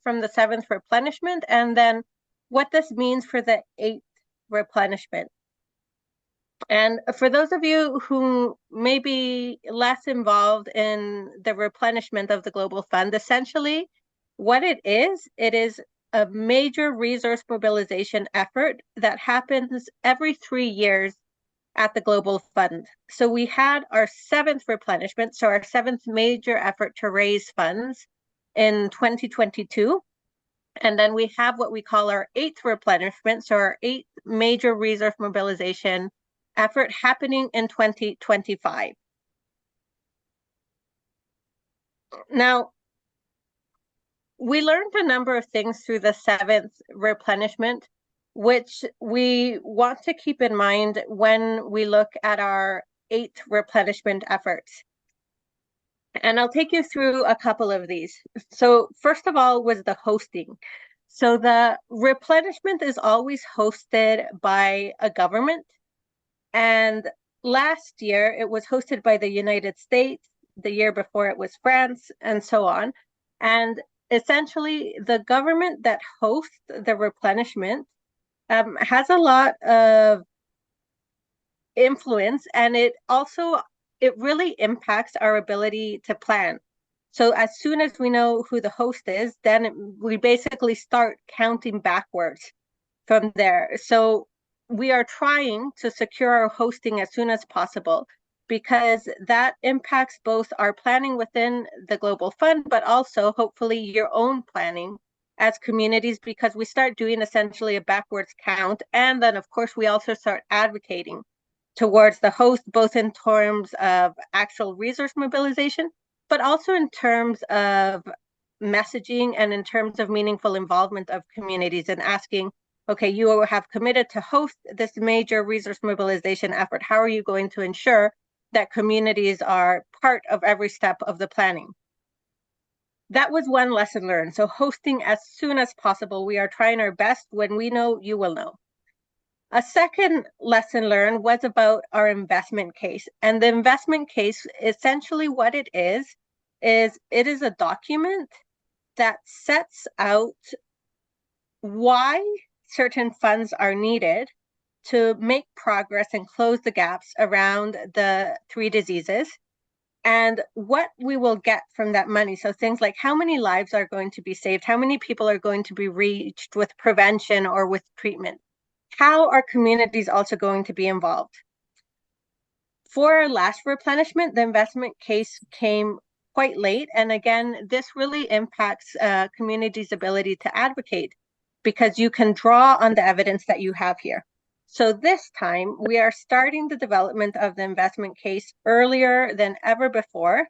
from the 7th replenishment and then what this means for the 8th replenishment. And for those of you who may be less involved in the replenishment of the Global Fund, essentially what it is a major resource mobilization effort that happens every 3 years at the Global Fund. So we had our 7th replenishment, so our 7th major effort to raise funds in 2022. And then we have what we call our 8th replenishment, so our 8th major resource mobilization effort happening in 2025. Now, we learned a number of things through the 7th replenishment, which we want to keep in mind when we look at our 8th replenishment efforts. And I'll take you through a couple of these. So first of all was the hosting. So the replenishment is always hosted by a government. And last year it was hosted by the United States. The year before it was France, and so on. And essentially the government that hosts the replenishment has a lot of influence, and it really impacts our ability to plan. So as soon as we know who the host is, then we basically start counting backwards from there. So we are trying to secure our hosting as soon as possible, because that impacts both our planning within the Global Fund, but also hopefully your own planning as communities, because we start doing essentially a backwards count. And then of course we also start advocating towards the host, both in terms of actual resource mobilization, but also in terms of messaging and in terms of meaningful involvement of communities, and asking, okay, you have committed to host this major resource mobilization effort. How are you going to ensure that communities are part of every step of the planning? That was one lesson learned. So hosting as soon as possible. We are trying our best. When we know, you will know. A second lesson learned was about our investment case. And the investment case, essentially what it is it is a document that sets out why certain funds are needed to make progress and close the gaps around the 3 diseases, and what we will get from that money. So things like how many lives are going to be saved, how many people are going to be reached with prevention or with treatment, how are communities also going to be involved. For our last replenishment, the investment case came quite late, and again, this really impacts communities' ability to advocate, because you can draw on the evidence that you have here. So this time, we are starting the development of the investment case earlier than ever before,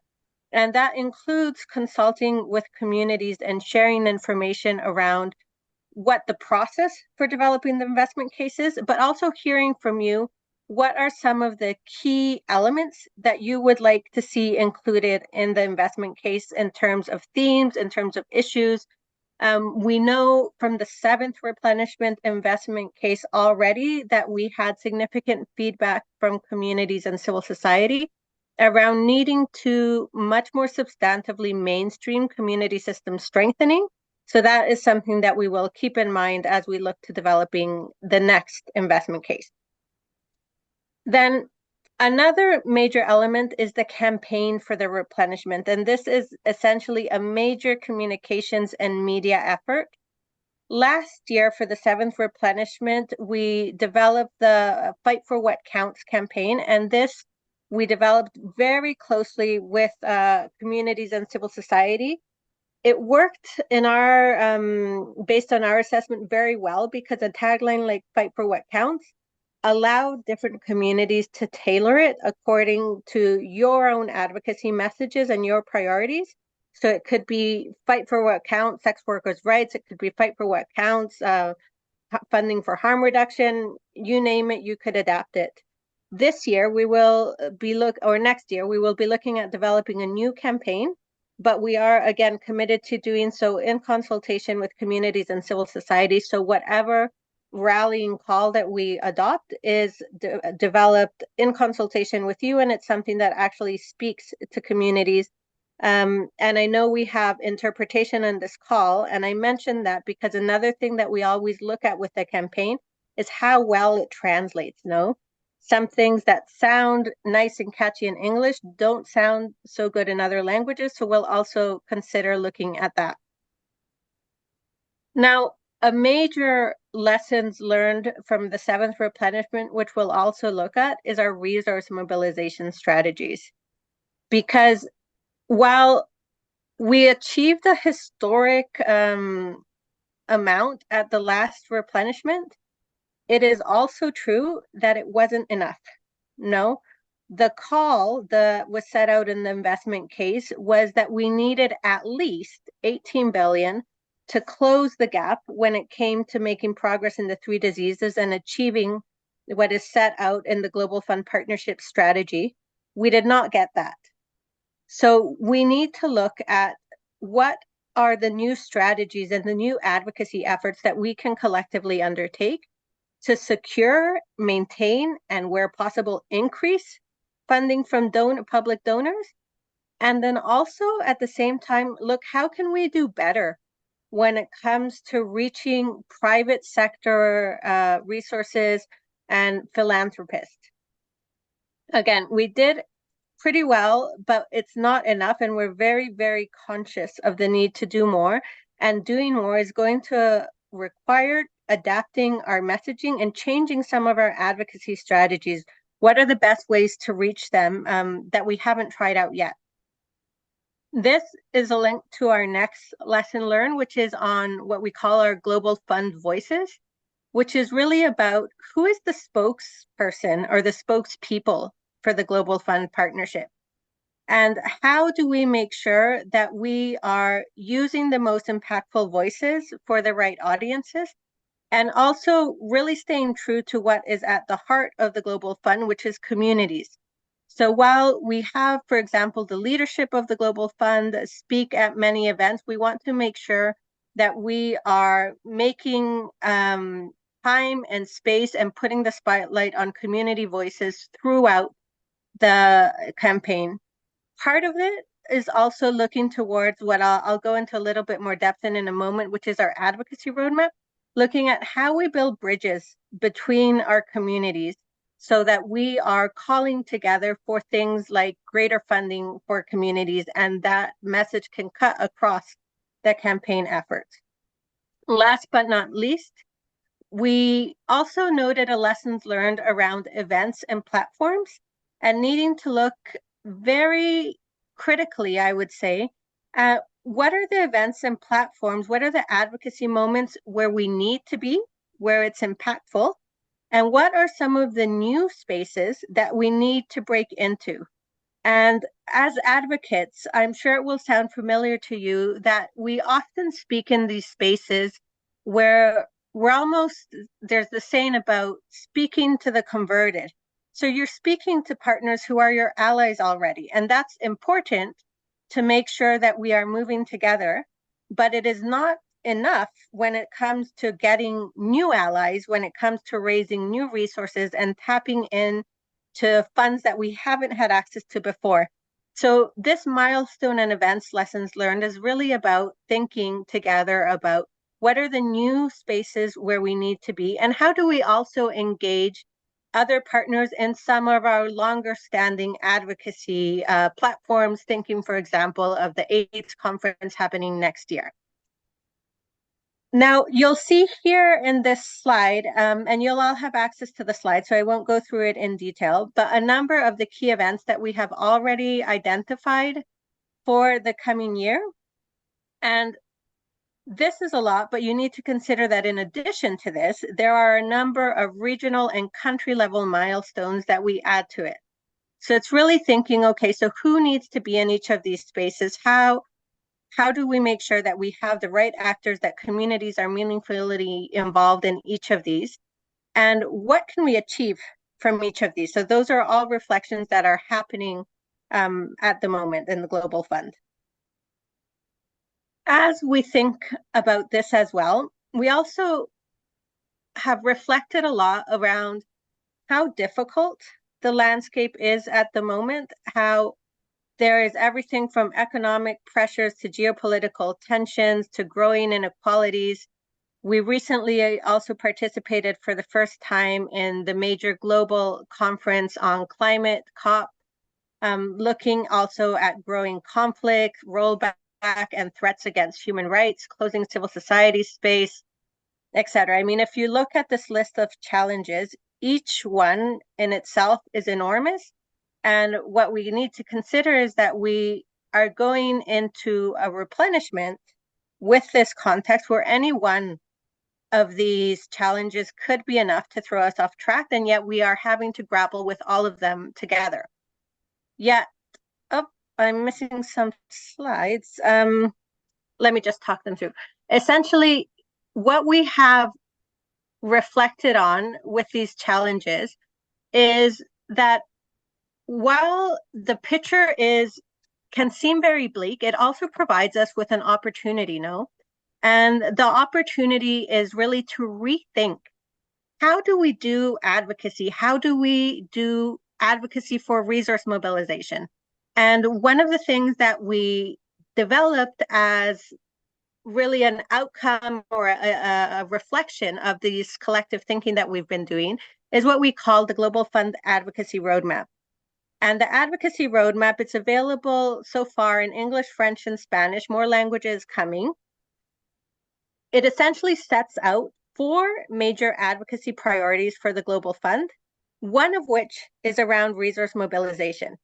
and that includes consulting with communities and sharing information around what the process for developing the investment case is, but also hearing from you what are some of the key elements that you would like to see included in the investment case in terms of themes, in terms of issues. We know from the 7th replenishment investment case already that we had significant feedback from communities and civil society around needing to much more substantively mainstream community system strengthening. So that is something that we will keep in mind as we look to developing the next investment case. Then another major element is the campaign for the replenishment. And this is essentially a major communications and media effort. Last year for the 7th replenishment, we developed the Fight for What Counts campaign. And this we developed very closely with communities and civil society. It worked in our, based on our assessment, very well, because a tagline like Fight for What Counts allowed different communities to tailor it according to your own advocacy messages and your priorities. So it could be Fight for What Counts, sex workers' rights. It could be Fight for What Counts, funding for harm reduction. You name it, you could adapt it. This year, we will be next year, we will be looking at developing a new campaign, but we are again committed to doing so in consultation with communities and civil society. So whatever rallying call that we adopt is developed in consultation with you, and it's something that actually speaks to communities. And I know we have interpretation on this call, and I mentioned that because another thing that we always look at with the campaign is how well it translates. No, some things that sound nice and catchy in English don't sound so good in other languages, so we'll also consider looking at that. Now, a major lessons learned from the 7th replenishment, which we'll also look at, is our resource mobilization strategies. Because while we achieved a historic amount at the last replenishment, it is also true that it wasn't enough. No, the call that was set out in the investment case was that we needed at least 18 billion to close the gap when it came to making progress in the 3 diseases and achieving what is set out in the Global Fund Partnership Strategy. We did not get that. So we need to look at what are the new strategies and the new advocacy efforts that we can collectively undertake to secure, maintain, and where possible, increase funding from public donors. And then also at the same time, look, how can we do better when it comes to reaching private sector resources and philanthropists? Again, we did pretty well, but it's not enough. And we're very, very conscious of the need to do more. And doing more is going to require adapting our messaging and changing some of our advocacy strategies. What are the best ways to reach them that we haven't tried out yet? This is a link to our next lesson learned, which is on what we call our Global Fund Voices, which is really about who is the spokesperson or the spokespeople for the Global Fund Partnership. And how do we make sure that we are using the most impactful voices for the right audiences, and also really staying true to what is at the heart of the Global Fund, which is communities. So while we have, for example, the leadership of the Global Fund speak at many events, we want to make sure that we are making time and space and putting the spotlight on community voices throughout the campaign. Part of it is also looking towards what I'll go into a little bit more depth in a moment, which is our advocacy roadmap, looking at how we build bridges between our communities so that we are calling together for things like greater funding for communities, and that message can cut across the campaign efforts. Last but not least, we also noted a lessons learned around events and platforms, and needing to look very critically, I would say, at what are the events and platforms, what are the advocacy moments where we need to be, where it's impactful, and what are some of the new spaces that we need to break into. And as advocates, I'm sure it will sound familiar to you that we often speak in these spaces where there's the saying about speaking to the converted. So you're speaking to partners who are your allies already, and that's important to make sure that we are moving together, but it is not enough when it comes to getting new allies, when it comes to raising new resources and tapping in to funds that we haven't had access to before. So this milestone and events lessons learned is really about thinking together about what are the new spaces where we need to be, and how do we also engage other partners in some of our longer standing advocacy platforms, thinking, for example, of the AIDS conference happening next year. Now, you'll see here in this slide, and you'll all have access to the slide, so I won't go through it in detail, but a number of the key events that we have already identified for the coming year. And this is a lot, but you need to consider that in addition to this, there are a number of regional and country level milestones that we add to it. So it's really thinking, okay, so who needs to be in each of these spaces? How do we make sure that we have the right actors, that communities are meaningfully involved in each of these? And what can we achieve from each of these? So those are all reflections that are happening at the moment in the Global Fund. As we think about this as well, we also have reflected a lot around how difficult the landscape is at the moment, how there is everything from economic pressures to geopolitical tensions to growing inequalities. We recently also participated for the first time in the major global conference on climate, COP, looking also at growing conflict, rollback, and threats against human rights, closing civil society space, etc. I mean, if you look at this list of challenges, each one in itself is enormous. And what we need to consider is that we are going into a replenishment with this context where any one of these challenges could be enough to throw us off track, and yet we are having to grapple with all of them together. Yet, I'm missing some slides. Let me just talk them through. Essentially, what we have reflected on with these challenges is that while the picture can seem very bleak, it also provides us with an opportunity, no? And the opportunity is really to rethink, how do we do advocacy? How do we do advocacy for resource mobilization? And one of the things that we developed as really an outcome or a reflection of these collective thinking that we've been doing is what we call the Global Fund Advocacy Roadmap. And the advocacy roadmap, it's available so far in English, French, and Spanish, more languages coming. It essentially sets out 4 major advocacy priorities for the Global Fund, one of which is around resource mobilization.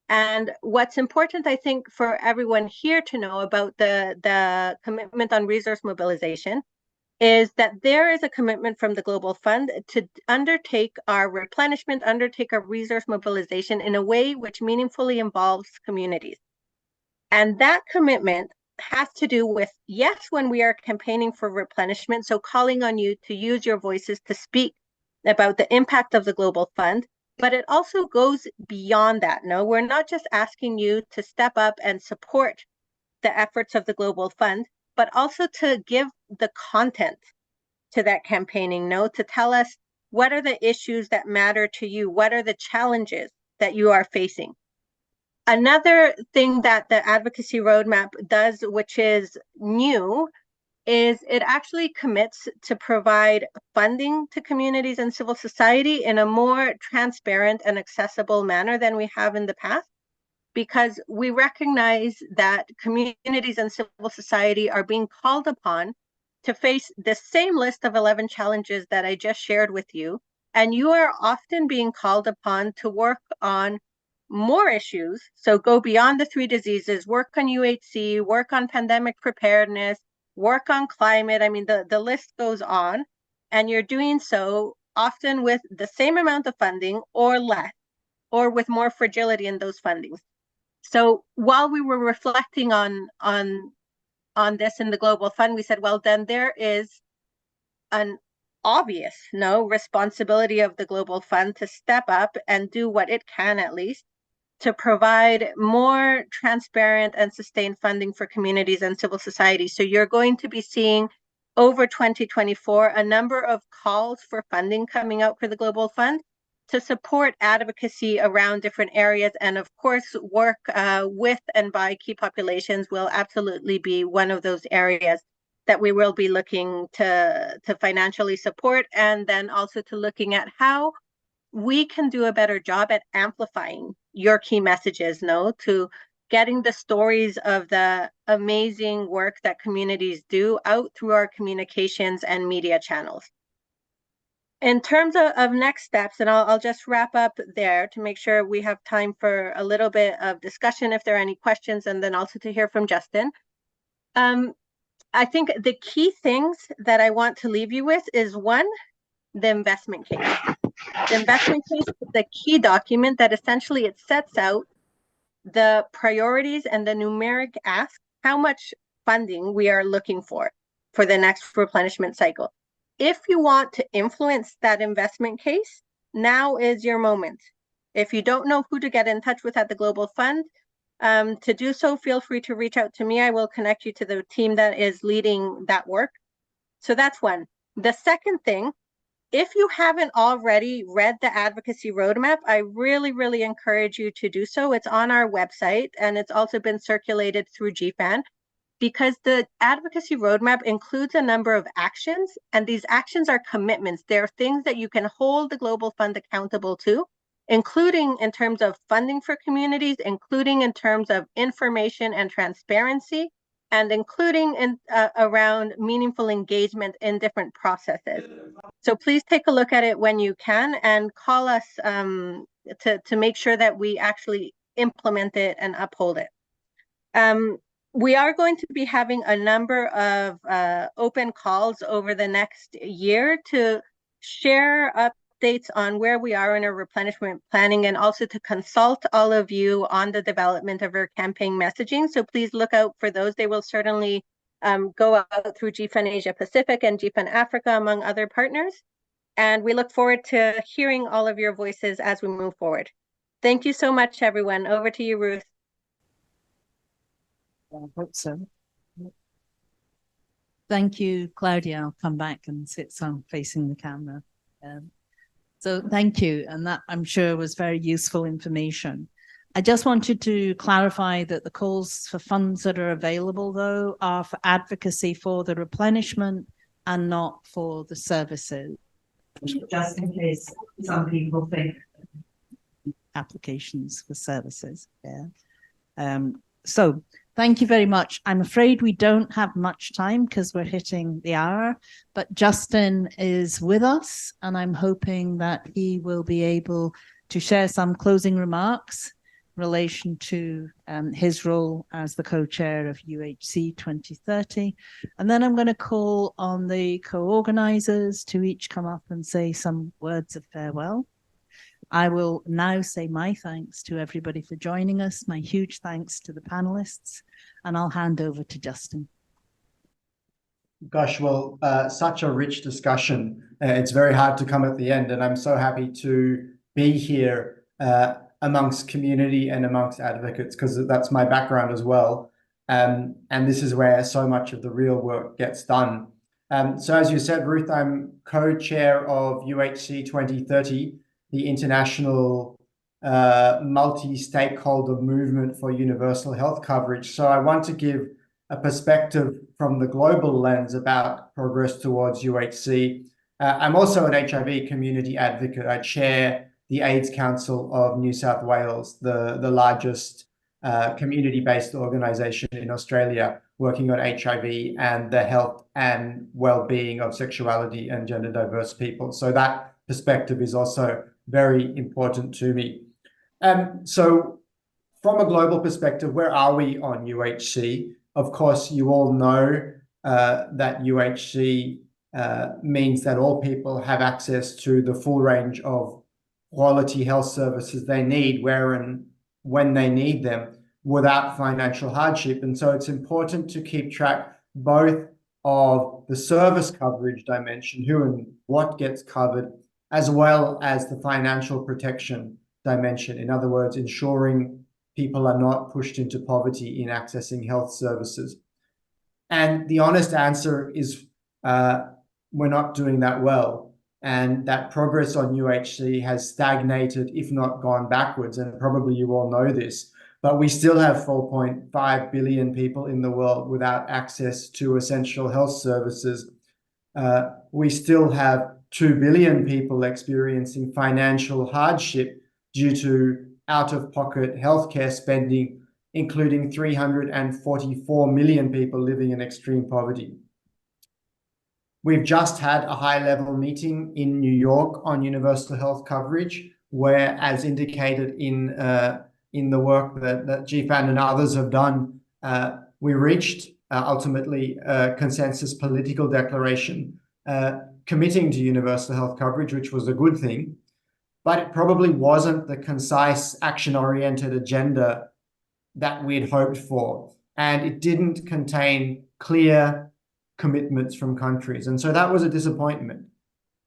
And what's important, I think, for everyone here to know about the commitment on resource mobilization is that there is a commitment from the Global Fund to undertake our replenishment, undertake our resource mobilization in a way which meaningfully involves communities. And that commitment has to do with, yes, when we are campaigning for replenishment, so calling on you to use your voices to speak about the impact of the Global Fund, but it also goes beyond that. No, we're not just asking you to step up and support the efforts of the Global Fund, but also to give the content to that campaigning, no, to tell us what are the issues that matter to you, what are the challenges that you are facing. Another thing that the advocacy roadmap does, which is new, is it actually commits to provide funding to communities and civil society in a more transparent and accessible manner than we have in the past, because we recognize that communities and civil society are being called upon to face the same list of 11 challenges that I just shared with you, and you are often being called upon to work on more issues. So go beyond the 3 diseases, work on UHC, work on pandemic preparedness, work on climate. I mean, the list goes on, and you're doing so often with the same amount of funding or less, or with more fragility in those fundings. So while we were reflecting on this in the Global Fund, we said, well, then there is an obvious responsibility of the Global Fund to step up and do what it can, at least, to provide more transparent and sustained funding for communities and civil society. So you're going to be seeing over 2024 a number of calls for funding coming out for the Global Fund to support advocacy around different areas. And of course, work with and by key populations will absolutely be one of those areas that we will be looking to financially support, and then also to looking at how we can do a better job at amplifying your key messages, to getting the stories of the amazing work that communities do out through our communications and media channels. In terms of next steps, and I'll just wrap up there to make sure we have time for a little bit of discussion if there are any questions, and then also to hear from Justin. I think the key things that I want to leave you with is, 1, the investment case. The investment case is the key document that essentially it sets out the priorities and the numeric ask, how much funding we are looking for the next replenishment cycle. If you want to influence that investment case, now is your moment. If you don't know who to get in touch with at the Global Fund, to do so, feel free to reach out to me. I will connect you to the team that is leading that work. So that's one. The second thing, if you haven't already read the advocacy roadmap, I really, really encourage you to do so. It's on our website, and it's also been circulated through GFAN, because the advocacy roadmap includes a number of actions, and these actions are commitments. They're things that you can hold the Global Fund accountable to, including in terms of funding for communities, including in terms of information and transparency, and including in around meaningful engagement in different processes. So please take a look at it when you can, and call us to make sure that we actually implement it and uphold it. We are going to be having a number of open calls over the next year to share updates on where we are in our replenishment planning, and also to consult all of you on the development of our campaign messaging. So please look out for those. They will certainly go out through GFAN Asia Pacific and GFAN Africa, among other partners. And we look forward to hearing all of your voices as we move forward. Thank you so much, everyone. Over to you, Ruth. I hope so. Thank you, Claudia. I'll come back and sit some facing the camera. So thank you. And that, I'm sure, was very useful information. I just wanted to clarify that the calls for funds that are available, though, are for advocacy for the replenishment and not for the services. Just in case some people think applications for services. So thank you very much. I'm afraid we don't have much time because we're hitting the hour, but Justin is with us, and I'm hoping that he will be able to share some closing remarks in relation to his role as the co-chair of UHC 2030. And then I'm going to call on the co-organizers to each come up and say some words of farewell. I will now say my thanks to everybody for joining us, my huge thanks to the panelists, and I'll hand over to Justin. Gosh, well, such a rich discussion. It's very hard to come at the end, and I'm so happy to be here amongst community and amongst advocates, because that's my background as well. And this is where so much of the real work gets done. So as you said, Ruth, I'm co-chair of UHC 2030, the international multi-stakeholder movement for universal health coverage. So I want to give a perspective from the global lens about progress towards UHC. I'm also an HIV community advocate. I chair the AIDS Council of New South Wales, the largest community-based organization in Australia working on HIV and the health and well-being of sexuality and gender diverse people. So that perspective is also very important to me. So from a global perspective, where are we on UHC? Of course, you all know that UHC means that all people have access to the full range of quality health services they need, where and when they need them, without financial hardship. And so it's important to keep track both of the service coverage dimension, who and what gets covered, as well as the financial protection dimension. In other words, ensuring people are not pushed into poverty in accessing health services. And the honest answer is we're not doing that well. And that progress on UHC has stagnated, if not gone backwards. And probably you all know this. But we still have 4.5 billion people in the world without access to essential health services. We still have 2 billion people experiencing financial hardship due to out-of-pocket healthcare spending, including 344 million people living in extreme poverty. We've just had a high-level meeting in New York on universal health coverage, where, as indicated in the work that GFAN and others have done, we reached ultimately a consensus political declaration committing to universal health coverage, which was a good thing, but it probably wasn't the concise action-oriented agenda that we'd hoped for. And it didn't contain clear commitments from countries. And so that was a disappointment.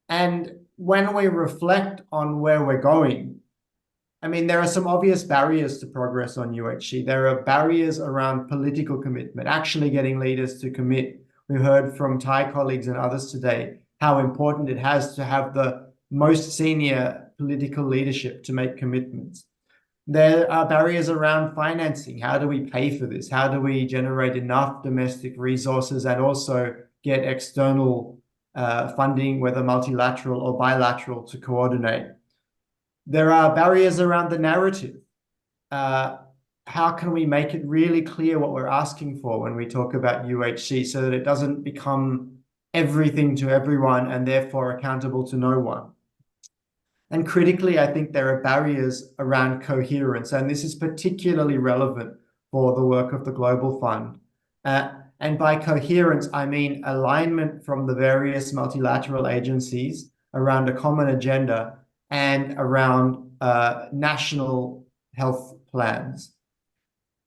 And when we reflect on where we're going, I mean, there are some obvious barriers to progress on UHC. There are barriers around political commitment, actually getting leaders to commit. We heard from Thai colleagues and others today how important it has to have the most senior political leadership to make commitments. There are barriers around financing. How do we pay for this? How do we generate enough domestic resources and also get external funding, whether multilateral or bilateral, to coordinate? There are barriers around the narrative. How can we make it really clear what we're asking for when we talk about UHC so that it doesn't become everything to everyone and therefore accountable to no one? And critically, I think there are barriers around coherence, and this is particularly relevant for the work of the Global Fund. And by coherence, I mean alignment from the various multilateral agencies around a common agenda and around national health plans.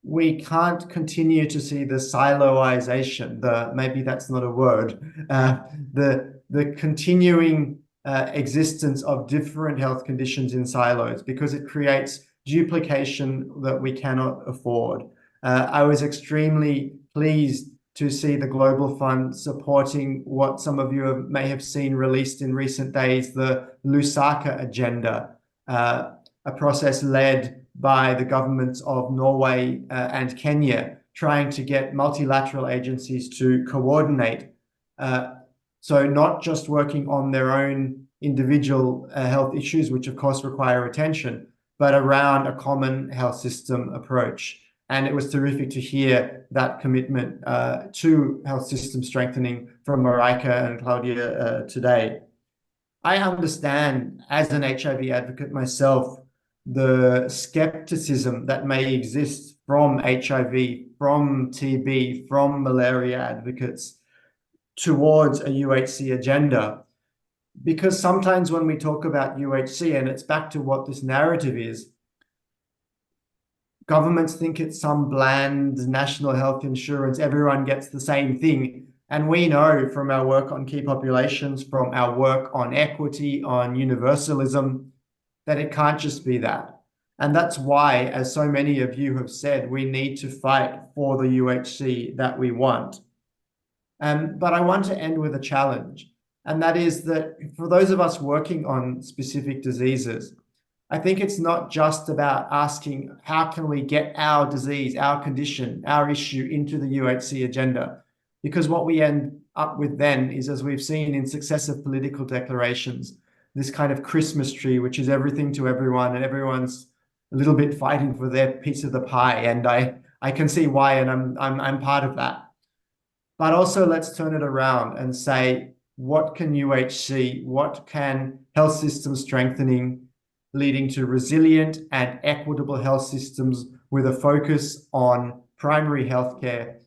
We can't continue to see the siloization, maybe that's not a word, the continuing existence of different health conditions in silos, because it creates duplication that we cannot afford. I was extremely pleased to see the Global Fund supporting what some of you may have seen released in recent days, the Lusaka Agenda, a process led by the governments of Norway and Kenya, trying to get multilateral agencies to coordinate. So not just working on their own individual health issues, which of course require attention, but around a common health system approach. And it was terrific to hear that commitment to health system strengthening from Marijke and Claudia today. I understand, as an HIV advocate myself, the skepticism that may exist from HIV, from TB, from malaria advocates towards a UHC agenda. Because sometimes when we talk about UHC, and it's back to what this narrative is, governments think it's some bland national health insurance, everyone gets the same thing. And we know from our work on key populations, from our work on equity, on universalism, that it can't just be that. And that's why, as so many of you have said, we need to fight for the UHC that we want. But I want to end with a challenge. And that is that for those of us working on specific diseases, I think it's not just about asking how can we get our disease, our condition, our issue into the UHC agenda. Because what we end up with then is, as we've seen in successive political declarations, this kind of Christmas tree, which is everything to everyone, and everyone's a little bit fighting for their piece of the pie. And I can see why, and I'm part of that. But also let's turn it around and say, what can UHC, what can health system strengthening leading to resilient and equitable health systems with a focus on primary healthcare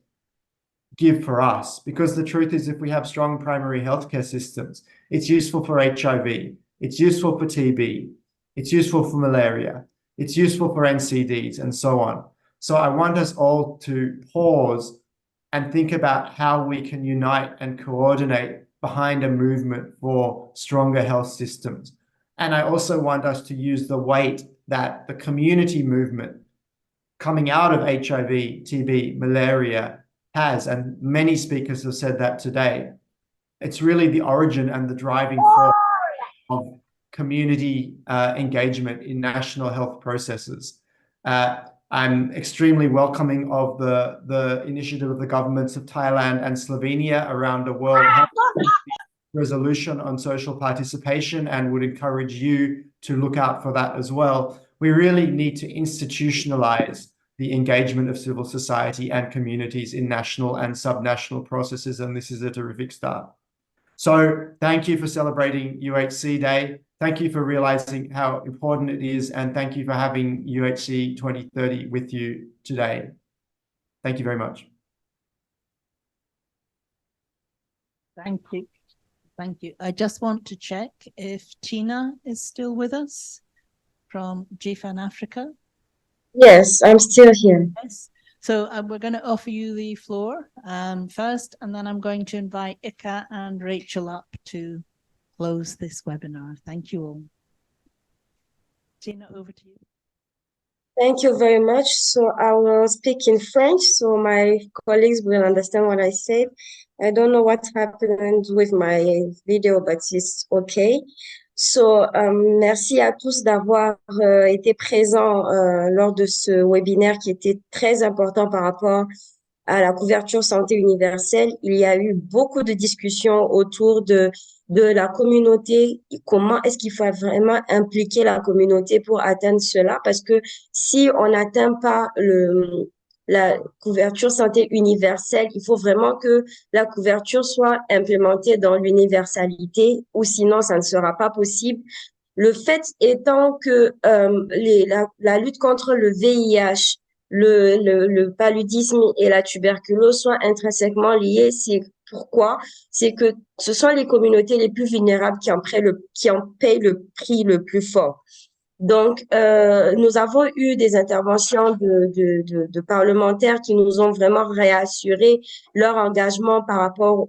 give for us? Because the truth is, if we have strong primary healthcare systems, it's useful for HIV, it's useful for TB, it's useful for malaria, it's useful for NCDs, and so on. So I want us all to pause and think about how we can unite and coordinate behind a movement for stronger health systems. And I also want us to use the weight that the community movement coming out of HIV, TB, malaria has, and many speakers have said that today. It's really the origin and the driving force of community engagement in national health processes. I'm extremely welcoming of the initiative of the governments of Thailand and Slovenia around the World Health Resolution on social participation, and would encourage you to look out for that as well. We really need to institutionalize the engagement of civil society and communities in national and subnational processes, and this is a terrific start. So thank you for celebrating UHC Day. Thank you for realizing how important it is, and thank you for having UHC 2030 with you today. Thank you very much. Thank you. Thank you. I just want to check if Tina is still with us from GFAN Africa. Yes, I'm still here. Yes. So we're going to offer you the floor first, and then I'm going to invite Ika and Rachel up to close this webinar. Thank you all. Tina, over to you. Thank you very much. So I will speak in French, so my colleagues will understand what I said. I don't know what happened with my video, but it's okay. So, merci à tous d'avoir été présents lors de ce webinaire qui était très important par rapport à la couverture santé universelle. Il y a eu beaucoup de discussions autour de la communauté, comment est-ce qu'il faut vraiment impliquer la communauté pour atteindre cela, parce que si on n'atteint pas la couverture santé universelle, il faut vraiment que la couverture soit implémentée dans l'universalité, ou sinon ça ne sera pas possible. Le fait étant que la lutte contre le VIH, le paludisme et la tuberculose soient intrinsèquement liés, c'est pourquoi? C'est que ce sont les communautés les plus vulnérables qui en payent le prix le plus fort. Donc, nous avons eu des interventions de parlementaires qui nous ont vraiment réassuré leur engagement par rapport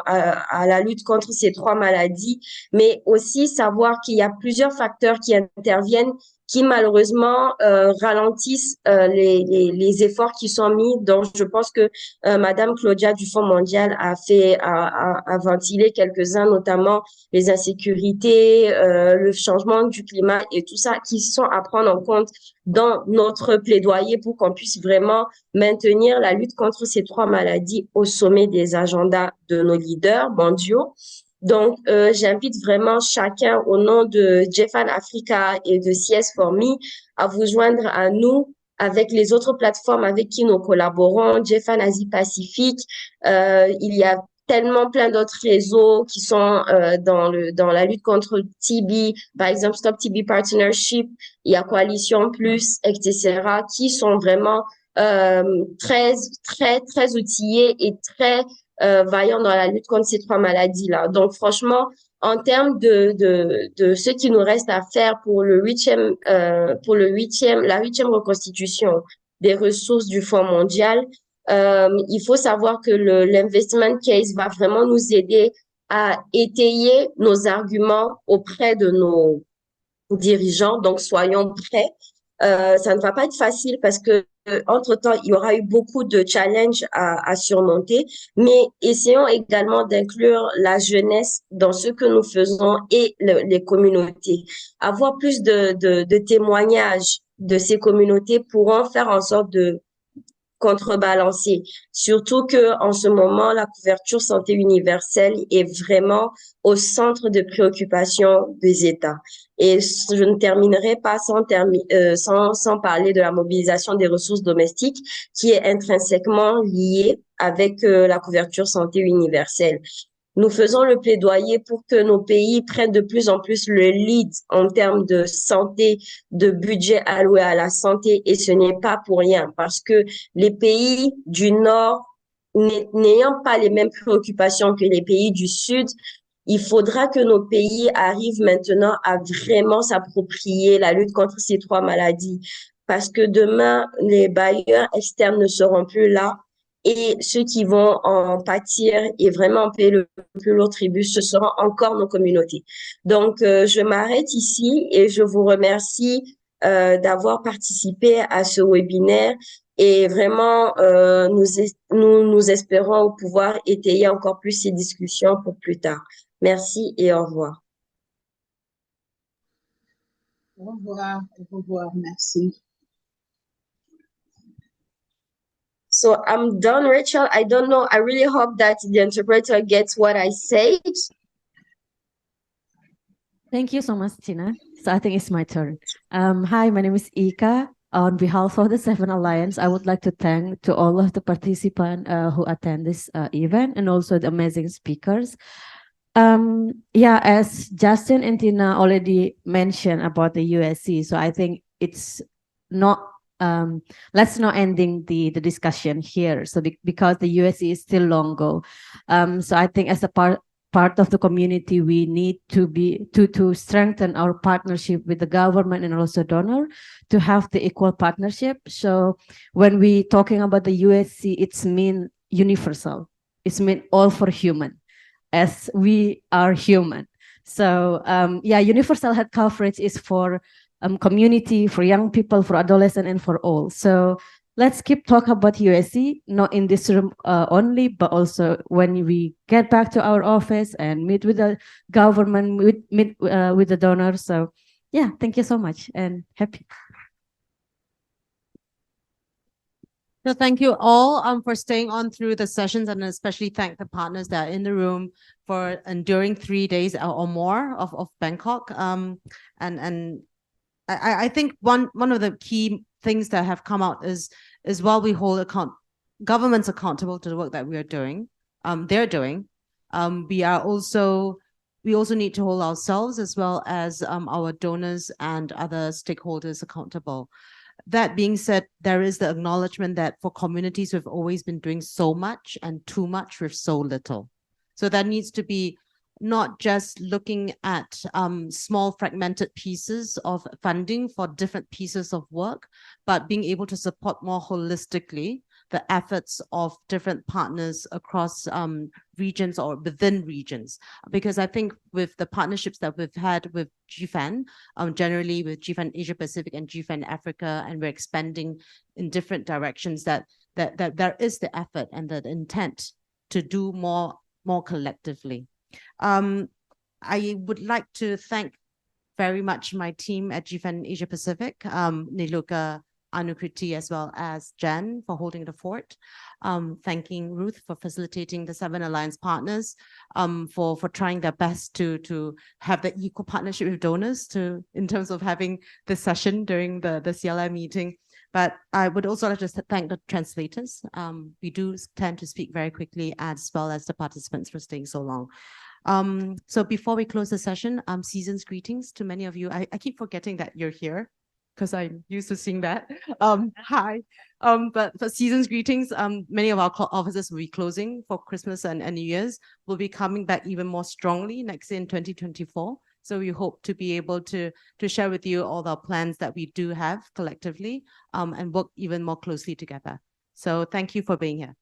à la lutte contre ces trois maladies, mais aussi savoir qu'il y a plusieurs facteurs qui interviennent qui malheureusement ralentissent les efforts qui sont mis. Donc, je pense que Madame Claudia du Fonds mondial a ventilé quelques-uns, notamment les insécurités, le changement du climat et tout ça, qui sont à prendre en compte dans notre plaidoyer pour qu'on puisse vraiment maintenir la lutte contre ces trois maladies au sommet des agendas de nos leaders mondiaux. Donc, j'invite vraiment chacun au nom de GFAN Africa et de CS4Me à vous joindre à nous avec les autres plateformes avec qui nous collaborons, GFAN Asie-Pacifique. Il y a tellement plein d'autres réseaux qui sont dans la lutte contre le TB, par exemple Stop TB Partnership, il y a Coalition Plus, etc., qui sont vraiment très outillés et très vaillants dans la lutte contre ces trois maladies-là. Donc, franchement, en termes de ce qui nous reste à faire pour la huitième reconstitution des ressources du Fonds mondial, il faut savoir que l'investment case va vraiment nous aider à étayer nos arguments auprès de nos dirigeants. Donc, soyons prêts. Ça ne va pas être facile parce que entre-temps, il y aura eu beaucoup de challenges à surmonter, mais essayons également d'inclure la jeunesse dans ce que nous faisons et les communautés. Avoir plus de témoignages de ces communautés pourront faire en sorte de contrebalancer. Surtout que en ce moment, la couverture santé universelle est vraiment au centre de préoccupation des États. Et je ne terminerai pas sans parler de la mobilisation des ressources domestiques qui est intrinsèquement liée avec la couverture santé universelle. Nous faisons le plaidoyer pour que nos pays prennent de plus en plus le lead en termes de santé, de budget alloué à la santé, et ce n'est pas pour rien parce que les pays du Nord, n'ayant pas les mêmes préoccupations que les pays du Sud, il faudra que nos pays arrivent maintenant à vraiment s'approprier la lutte contre ces trois maladies parce que demain, les bailleurs externes ne seront plus là. Et ceux qui vont en pâtir et vraiment payer le plus lourd tribut, ce seront encore nos communautés. Donc, je m'arrête ici et je vous remercie d'avoir participé à ce webinaire. Et vraiment, nous espérons pouvoir étayer encore plus ces discussions pour plus tard. Merci et au revoir. Au revoir, merci. So I'm done, Rachel. I don't know. I really hope that the interpreter gets what I said. Thank you so much, Tina. So I think it's my turn. Hi, my name is Ika. On behalf of the Seven Alliance, I would like to thank to all of the participants who attend this event and also the amazing speakers. Yeah, as Justin and Tina already mentioned about the USC, so I think it's not let's not ending the discussion here. So because the USC is still long ago, so I think as a part of the community, we need to be to strengthen our partnership with the government and also donor to have the equal partnership. So when we talking about the USC, it's mean universal. It's mean all for human, as we are human. So yeah, universal health coverage is for community, for young people, for adolescents, and for all. So let's keep talking about USC, not in this room only, but also when we get back to our office and meet with the government, meet with the donors. So yeah, thank you so much and happy. So thank you all for staying on through the sessions, and especially thank the partners that are in the room for enduring 3 days or more of Bangkok. And I think one of the key things that have come out is while we hold governments accountable to the work that we are doing, they're doing, we also need to hold ourselves as well as our donors and other stakeholders accountable. That being said, there is the acknowledgement that for communities, we've always been doing so much and too much with so little. So that needs to be not just looking at small fragmented pieces of funding for different pieces of work, but being able to support more holistically the efforts of different partners across regions or within regions. Because I think with the partnerships that we've had with GFAN, generally with GFAN Asia Pacific and GFAN Africa, and we're expanding in different directions, that there is the effort and the intent to do more collectively. I would like to thank very much my team at GFAN Asia Pacific, Niluka, Anukriti as well as Jen for holding the fort. Thanking Ruth for facilitating the 7 Alliance partners, for trying their best to have the equal partnership with donors in terms of having this session during the CLI meeting. But I would also like to thank the translators. We do tend to speak very quickly, as well as the participants for staying so long. So before we close the session, season's greetings to many of you. I keep forgetting that you're here because I'm used to seeing that. Hi. But for season's greetings, many of our offices will be closing for Christmas and New Year's. We'll be coming back even more strongly next year in 2024. So we hope to be able to share with you all the plans that we do have collectively, and work even more closely together. So thank you for being here.